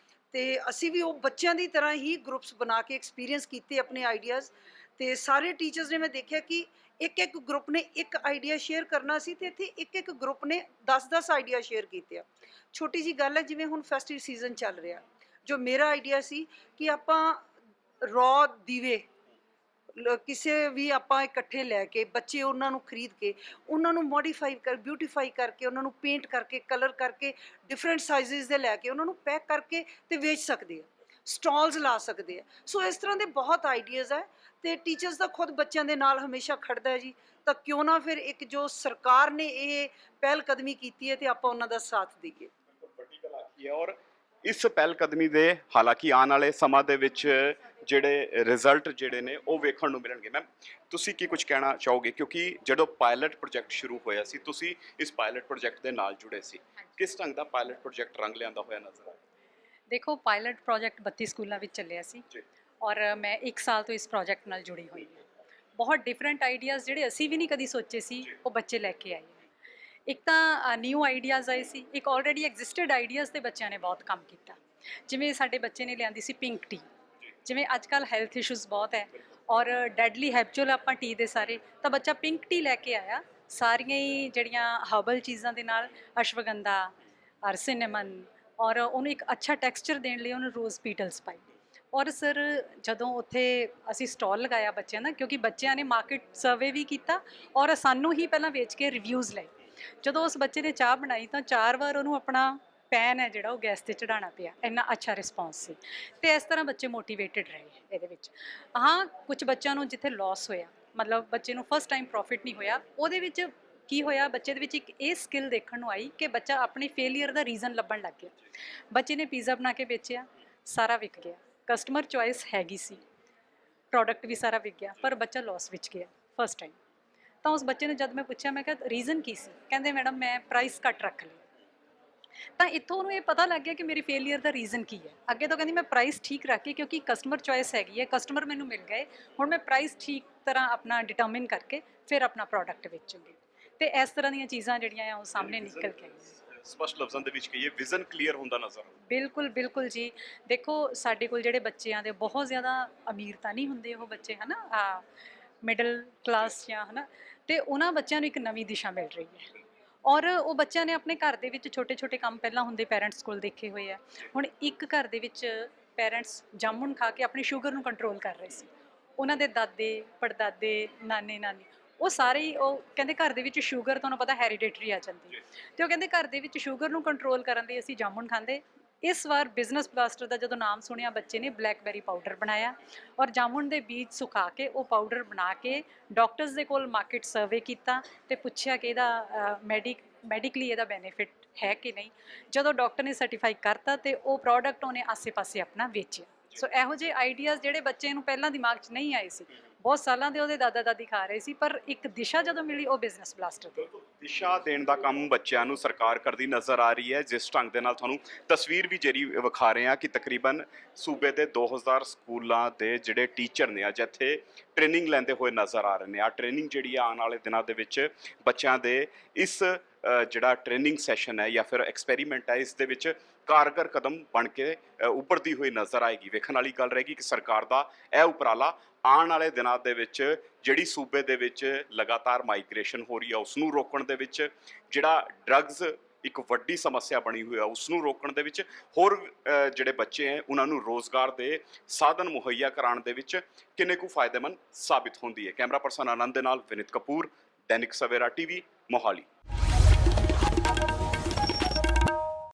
[SPEAKER 2] ਤੇ ਅਸੀਂ ਵੀ ਉਹ ਬੱਚਿਆਂ ਦੀ ਤਰ੍ਹਾਂ ਹੀ ਗਰੁੱਪਸ ਬਣਾ ਕੇ ਐਕਸਪੀਰੀਅੰਸ ਕੀਤੇ ਆਪਣੇ ਆਈਡੀਆਜ਼। ਤੇ ਸਾਰੇ ਟੀਚਰਸ ਨੇ, ਮੈਂ ਦੇਖਿਆ ਕਿ ਇੱਕ ਇੱਕ ਗਰੁੱਪ ਨੇ ਇੱਕ ਆਈਡੀਆ ਸ਼ੇਅਰ ਕਰਨਾ ਸੀ, ਤੇ ਇੱਥੇ ਇੱਕ ਇੱਕ ਗਰੁੱਪ ਨੇ 10-10 ਆਈਡੀਆ ਸ਼ੇਅਰ ਕੀਤੇ ਆ। ਛੋਟੀ ਜੀ ਗੱਲ ਹੈ, ਜਿਵੇਂ ਹੁਣ ਫੈਸਟਿਵ ਸੀਜ਼ਨ ਚੱਲ ਰਿਹਾ, ਜੋ ਮੇਰਾ ਆਈਡੀਆ ਸੀ ਕਿ ਆਪਾਂ ਰॉ ਦੀਵੇ ਕਿਸੇ ਵੀ ਆਪਾਂ ਇਕੱਠੇ ਲੈ ਕੇ, ਬੱਚੇ ਉਹਨਾਂ ਨੂੰ ਖਰੀਦ ਕੇ, ਉਹਨਾਂ ਨੂੰ ਮੋਡੀਫਾਈ ਕਰ, ਬਿਊਟੀਫਾਈ ਕਰਕੇ, ਉਹਨਾਂ ਨੂੰ ਪੇਂਟ ਕਰਕੇ, ਕਲਰ ਕਰਕੇ, ਡਿਫਰੈਂਟ ਸਾਈਜ਼ਸ ਦੇ ਲੈ ਕੇ ਉਹਨਾਂ ਨੂੰ ਪੈਕ ਕਰਕੇ ਤੇ ਵੇਚ ਸਕਦੇ ਆ, ਸਟਾਲਸ ਲਾ ਸਕਦੇ ਆ। ਸੋ ਇਸ ਤਰ੍ਹਾਂ ਦੇ ਬਹੁਤ ਆਈਡੀਆਜ਼ ਹੈ, ਤੇ ਟੀਚਰਸ ਦਾ ਖੁਦ ਬੱਚਿਆਂ ਦੇ ਨਾਲ ਹਮੇਸ਼ਾ ਖੜਦਾ ਹੈ ਜੀ। ਤਾਂ ਕਿਉਂ ਨਾ ਫਿਰ ਇੱਕ ਜੋ ਸਰਕਾਰ ਨੇ ਇਹ ਪਹਿਲ ਕਦਮੀ ਕੀਤੀ ਹੈ ਤੇ ਆਪਾਂ ਉਹਨਾਂ ਦਾ ਸਾਥ ਦਈਏ।
[SPEAKER 1] ਵੱਡੀ ਗੱਲ ਆਖੀ ਹੈ, ਔਰ ਇਸ ਪਹਿਲ ਕਦਮੀ ਦੇ ਹਾਲਾਂਕਿ ਆਉਣ ਵਾਲੇ ਸਮਾਂ ਦੇ ਵਿੱਚ ਜਿਹੜੇ ਰਿਜ਼ਲਟ ਜਿਹੜੇ ਨੇ ਉਹ ਵੇਖਣ ਨੂੰ ਮਿਲਣਗੇ। ਮੈਮ, ਤੁਸੀਂ ਕੀ ਕੁਝ ਕਹਿਣਾ ਚਾਹੋਗੇ, ਕਿਉਂਕਿ ਜਦੋਂ ਪਾਇਲਟ ਪ੍ਰੋਜੈਕਟ ਸ਼ੁਰੂ ਹੋਇਆ ਸੀ, ਤੁਸੀਂ ਇਸ ਪਾਇਲਟ ਪ੍ਰੋਜੈਕਟ ਦੇ ਨਾਲ ਜੁੜੇ ਸੀ, ਕਿਸ ਢੰਗ ਦਾ ਪਾਇਲਟ ਪ੍ਰੋਜੈਕਟ ਰੰਗ ਲਿਆਂਦਾ ਹੋਇਆ ਨਜ਼ਰ ਆਇਆ?
[SPEAKER 5] ਦੇਖੋ, ਪਾਇਲਟ ਪ੍ਰੋਜੈਕਟ 32 ਸਕੂਲਾਂ ਵਿੱਚ ਚੱਲਿਆ ਸੀ,
[SPEAKER 1] ਜੀ,
[SPEAKER 5] ਔਰ ਮੈਂ 1 ਸਾਲ ਤੋਂ ਇਸ ਪ੍ਰੋਜੈਕਟ ਨਾਲ ਜੁੜੀ ਹੋਈ ਹਾਂ। ਬਹੁਤ ਡਿਫਰੈਂਟ ਆਈਡੀਆਜ਼ ਜਿਹੜੇ ਅਸੀਂ ਵੀ ਨਹੀਂ ਕਦੀ ਸੋਚੇ ਸੀ, ਉਹ ਬੱਚੇ ਲੈ ਕੇ ਆਏ ਨੇ। ਇੱਕ ਤਾਂ ਨਿਊ ਆਈਡੀਆਜ਼ ਆਏ ਸੀ, ਇੱਕ ਆਲਰੇਡੀ ਐਗਜ਼ਿਸਟਡ ਆਈਡੀਆਜ਼ 'ਤੇ ਬੱਚਿਆਂ ਨੇ ਬਹੁਤ ਕੰਮ ਕੀਤਾ। ਜਿਵੇਂ ਸਾਡੇ ਬੱਚੇ ਨੇ ਲਿਆਂਦੀ ਸੀ ਪਿੰਕ ਟੀ, ਜਿਵੇਂ ਅੱਜ ਕੱਲ੍ਹ ਹੈਲਥ ਇਸ਼ੂਜ਼ ਬਹੁਤ ਹੈ, ਔਰ ਡੈਡਲੀ ਹੈਬਚੁਅਲ ਆਪਾਂ ਟੀ ਦੇ ਸਾਰੇ, ਤਾਂ ਬੱਚਾ ਪਿੰਕ ਟੀ ਲੈ ਕੇ ਆਇਆ। ਸਾਰੀਆਂ ਹੀ ਜਿਹੜੀਆਂ ਹਰਬਲ ਚੀਜ਼ਾਂ ਦੇ ਨਾਲ, ਅਸ਼ਵਗੰਧਾ ਔਰ ਸਿਨੇਮਨ, ਔਰ ਉਹਨੂੰ ਇੱਕ ਅੱਛਾ ਟੈਕਸਚਰ ਦੇਣ ਲਈ ਉਹਨੂੰ ਰੋਜ਼ ਪੀਟਲਸ ਪਾਈ। ਔਰ ਸਰ, ਜਦੋਂ ਉੱਥੇ ਅਸੀਂ ਸਟਾਲ ਲਗਾਇਆ ਬੱਚਿਆਂ ਦਾ, ਕਿਉਂਕਿ ਬੱਚਿਆਂ ਨੇ ਮਾਰਕੀਟ ਸਰਵੇ ਵੀ ਕੀਤਾ ਔਰ ਸਾਨੂੰ ਹੀ ਪਹਿਲਾਂ ਵੇਚ ਕੇ ਰਿਵਿਊਜ਼ ਲਏ। ਜਦੋਂ ਉਸ ਬੱਚੇ ਨੇ ਚਾਹ ਬਣਾਈ ਤਾਂ 4 ਵਾਰ ਉਹਨੂੰ ਆਪਣਾ ਪੈਨ ਹੈ ਜਿਹੜਾ ਉਹ ਗੈਸ ਤੇ ਚੜਾਉਣਾ ਪਿਆ, ਇੰਨਾ ਅੱਛਾ ਰਿਸਪੌਂਸ ਸੀ। ਤੇ ਇਸ ਤਰ੍ਹਾਂ ਬੱਚੇ ਮੋਟੀਵੇਟਡ ਰਹੇ ਇਹਦੇ ਵਿੱਚ। ਹਾਂ, ਕੁਝ ਬੱਚਿਆਂ ਨੂੰ ਜਿੱਥੇ ਲਾਸ ਹੋਇਆ, ਮਤਲਬ ਬੱਚੇ ਨੂੰ ਫਸਟ ਟਾਈਮ ਪ੍ਰੋਫਿਟ ਨਹੀਂ ਹੋਇਆ, ਉਹਦੇ ਵਿੱਚ ਕੀ ਹੋਇਆ, ਬੱਚੇ ਦੇ ਵਿੱਚ ਇੱਕ ਇਹ ਸਕਿੱਲ ਦੇਖਣ ਨੂੰ ਆਈ ਕਿ ਬੱਚਾ ਆਪਣੀ ਫੇਲੀਅਰ ਦਾ ਰੀਜ਼ਨ ਲੱਭਣ ਲੱਗ ਗਿਆ। ਬੱਚੇ ਨੇ ਪੀਜ਼ਾ ਬਣਾ ਕੇ ਵੇਚਿਆ, ਸਾਰਾ ਵਿਕ ਗਿਆ, ਕਸਟਮਰ ਚੋਇਸ ਹੈਗੀ ਸੀ, ਪ੍ਰੋਡਕਟ ਵੀ ਸਾਰਾ ਵਿਕ ਗਿਆ, ਪਰ ਬੱਚਾ ਲਾਸ ਵਿੱਚ ਗਿਆ ਫਸਟ ਟਾਈਮ। ਤਾਂ ਉਸ ਬੱਚੇ ਨੇ ਜਦ ਮੈਂ ਪੁੱਛਿਆ, ਮੈਂ ਕਿਹਾ ਰੀਜ਼ਨ ਕੀ ਸੀ, ਕਹਿੰਦੇ ਮੈਡਮ ਮੈਂ ਪ੍ਰਾਈਸ ਘੱਟ ਰੱਖ ਲਈ। ਤਾਂ ਇੱਥੋਂ ਉਹਨੂੰ ਇਹ ਪਤਾ ਲੱਗ ਗਿਆ ਕਿ ਮੇਰੀ ਫੇਲੀਅਰ ਦਾ ਰੀਜ਼ਨ ਕੀ ਹੈ। ਅੱਗੇ ਤੋਂ ਕਹਿੰਦੀ ਮੈਂ ਪ੍ਰਾਈਸ ਠੀਕ ਰੱਖ ਕੇ, ਕਿਉਂਕਿ ਕਸਟਮਰ ਚੋਇਸ ਹੈਗੀ ਹੈ, ਕਸਟਮਰ ਮੈਨੂੰ ਮਿਲ ਗਏ, ਹੁਣ ਮੈਂ ਪ੍ਰਾਈਸ ਠੀਕ ਤਰ੍ਹਾਂ ਆਪਣਾ ਡਿਟਰਮਿਨ ਕਰਕੇ ਫਿਰ ਆਪਣਾ ਪ੍ਰੋਡਕਟ ਵੇਚੂੰਗੀ। ਤੇ ਇਸ ਤਰ੍ਹਾਂ ਦੀਆਂ ਚੀਜ਼ਾਂ ਜਿਹੜੀਆਂ ਆ ਉਹ ਸਾਹਮਣੇ ਨਿਕਲ ਕੇ ਆਈਆਂ।
[SPEAKER 1] ਸਪਸ਼ਟ ਲਫ਼ਜ਼ਾਂ ਦੇ ਵਿੱਚ ਕਹੀਏ ਵਿਜ਼ਨ ਕਲੀਅਰ ਹੁੰਦਾ ਨਜ਼ਰ ਆਉਂਦਾ।
[SPEAKER 5] ਬਿਲਕੁਲ ਬਿਲਕੁਲ ਜੀ। ਦੇਖੋ ਸਾਡੇ ਕੋਲ ਜਿਹੜੇ ਬੱਚਿਆਂ ਦੇ ਬਹੁਤ ਜ਼ਿਆਦਾ ਅਮੀਰ ਤਾਂ ਨਹੀਂ ਹੁੰਦੇ ਉਹ ਬੱਚੇ ਹਨਾ, ਮਿਡਲ ਕਲਾਸ ਜਾਂ ਹਨਾ, ਤੇ ਉਹਨਾਂ ਬੱਚਿਆਂ ਨੂੰ ਇੱਕ ਨਵੀਂ ਦਿਸ਼ਾ ਮਿਲ ਰਹੀ ਹੈ। ਔਰ ਉਹ ਬੱਚਿਆਂ ਨੇ ਆਪਣੇ ਘਰ ਦੇ ਵਿੱਚ ਛੋਟੇ ਛੋਟੇ ਕੰਮ ਪਹਿਲਾਂ ਹੁੰਦੇ ਪੈਰੈਂਟਸ ਕੋਲ ਦੇਖੇ ਹੋਏ ਆ। ਹੁਣ ਇੱਕ ਘਰ ਦੇ ਵਿੱਚ ਪੈਰੈਂਟਸ ਜਾਮੁਨ ਖਾ ਕੇ ਆਪਣੀ ਸ਼ੂਗਰ ਨੂੰ ਕੰਟਰੋਲ ਕਰ ਰਹੇ ਸੀ। ਉਹਨਾਂ ਦੇ ਦਾਦੇ ਪੜਦਾਦੇ ਨਾਨੇ ਨਾਨੀ ਉਹ ਸਾਰੇ ਹੀ ਉਹ ਕਹਿੰਦੇ ਘਰ ਦੇ ਵਿੱਚ ਸ਼ੂਗਰ ਤੁਹਾਨੂੰ ਪਤਾ ਹੈਰੀਡੇਟਰੀ ਆ ਜਾਂਦੀ ਹੈ, ਤੇ ਉਹ ਕਹਿੰਦੇ ਘਰ ਦੇ ਵਿੱਚ ਸ਼ੂਗਰ ਨੂੰ ਕੰਟਰੋਲ ਕਰਨ ਲਈ ਅਸੀਂ ਜਾਮੁਨ ਖਾਂਦੇ। ਇਸ ਵਾਰ ਬਿਜ਼ਨਸ ਬਲਾਸਟਰ ਦਾ ਜਦੋਂ ਨਾਮ ਸੁਣਿਆ ਬੱਚੇ ਨੇ ਬਲੈਕਬੈਰੀ ਪਾਊਡਰ ਬਣਾਇਆ ਔਰ ਜਾਮੁਨ ਦੇ ਬੀਜ ਸੁਕਾ ਕੇ ਉਹ ਪਾਊਡਰ ਬਣਾ ਕੇ ਡਾਕਟਰਸ ਦੇ ਕੋਲ ਮਾਰਕੀਟ ਸਰਵੇ ਕੀਤਾ ਤੇ ਪੁੱਛਿਆ ਕਿ ਇਹਦਾ ਮੈਡੀਕਲੀ ਇਹਦਾ ਬੈਨੀਫਿਟ ਹੈ ਕਿ ਨਹੀਂ। ਜਦੋਂ ਡਾਕਟਰ ਨੇ ਸਰਟੀਫਾਈ ਕਰਤਾ ਤੇ ਉਹ ਪ੍ਰੋਡਕਟ ਉਹਨੇ ਆਸੇ-ਪਾਸੇ ਆਪਣਾ ਵੇਚਿਆ। ਸੋ ਇਹੋ ਜਿਹੇ ਆਈਡੀਆਜ਼ ਜਿਹੜੇ ਬੱਚੇ ਨੂੰ ਪਹਿਲਾਂ ਦਿਮਾਗ 'ਚ ਨਹੀਂ ਆਏ ਸੀ, ਬਹੁਤ ਸਾਲਾਂ ਦੇ ਉਹਦੇ ਦਾਦਾ ਦਾਦੀ ਖਾ ਰਹੇ ਸੀ, ਪਰ ਇੱਕ ਦਿਸ਼ਾ ਜਦੋਂ ਮਿਲੀ ਉਹ ਬਿਜ਼ਨਸ ਬਲਾਸਟਰ ਦੀ।
[SPEAKER 1] ਦਿਸ਼ਾ ਦੇਣ ਦਾ ਕੰਮ ਬੱਚਿਆਂ ਨੂੰ ਸਰਕਾਰ ਕਰਦੀ ਨਜ਼ਰ ਆ ਰਹੀ ਹੈ। ਜਿਸ ਢੰਗ ਦੇ ਨਾਲ ਤੁਹਾਨੂੰ ਤਸਵੀਰ ਵੀ ਜਿਹੜੀ ਵਿਖਾ ਰਹੇ ਹਾਂ ਕਿ ਤਕਰੀਬਨ ਸੂਬੇ ਦੇ 2000 ਸਕੂਲਾਂ ਦੇ ਜਿਹੜੇ ਟੀਚਰ ਨੇ ਅੱਜ ਇੱਥੇ ਟ੍ਰੇਨਿੰਗ ਲੈਂਦੇ ਹੋਏ ਨਜ਼ਰ ਆ ਰਹੇ ਨੇ। ਆ ਟ੍ਰੇਨਿੰਗ ਜਿਹੜੀ ਆਉਣ ਵਾਲੇ ਦਿਨਾਂ ਦੇ ਵਿੱਚ ਬੱਚਿਆਂ ਦੇ ਇਸ ਜਿਹੜਾ ਟ੍ਰੇਨਿੰਗ ਸੈਸ਼ਨ ਹੈ ਜਾਂ ਫਿਰ ਐਕਸਪੈਰੀਮੈਂਟ ਹੈ, ਇਸ ਦੇ ਵਿੱਚ ਕਾਰਗਰ ਕਦਮ ਬਣ ਕੇ ਉੱਭਰਦੀ ਹੋਈ ਨਜ਼ਰ ਆਏਗੀ। ਵੇਖਣ ਵਾਲੀ ਗੱਲ ਰਹੇਗੀ ਕਿ ਸਰਕਾਰ ਦਾ ਇਹ ਉਪਰਾਲਾ ਆਉਣ ਵਾਲੇ ਦਿਨਾਂ ਦੇ ਵਿੱਚ ਜਿਹੜੀ ਸੂਬੇ ਦੇ ਵਿੱਚ ਲਗਾਤਾਰ ਮਾਈਗ੍ਰੇਸ਼ਨ ਹੋ ਰਹੀ ਹੈ ਉਸ ਨੂੰ ਰੋਕਣ ਦੇ ਵਿੱਚ, ਜਿਹੜਾ ਡਰੱਗਸ ਇੱਕ ਵੱਡੀ ਸਮੱਸਿਆ ਬਣੀ ਹੋਈ ਹੈ ਉਸ ਨੂੰ ਰੋਕਣ ਦੇ ਵਿੱਚ, ਹੋਰ ਜਿਹੜੇ ਬੱਚੇ ਹੈ ਉਹਨਾਂ ਨੂੰ ਰੋਜ਼ਗਾਰ ਦੇ ਸਾਧਨ ਮੁਹੱਈਆ ਕਰਾਉਣ ਦੇ ਵਿੱਚ ਕਿੰਨੇ ਕੁ ਫਾਇਦੇਮੰਦ ਸਾਬਿਤ ਹੁੰਦੀ ਹੈ। ਕੈਮਰਾ ਪਰਸਨ ਆਨੰਦ ਦੇ ਨਾਲ ਵਿਨੀਤ ਕਪੂਰ, ਦੈਨਿਕ ਸਵੇਰਾ ਟੀਵੀ, ਮੋਹਾਲੀ।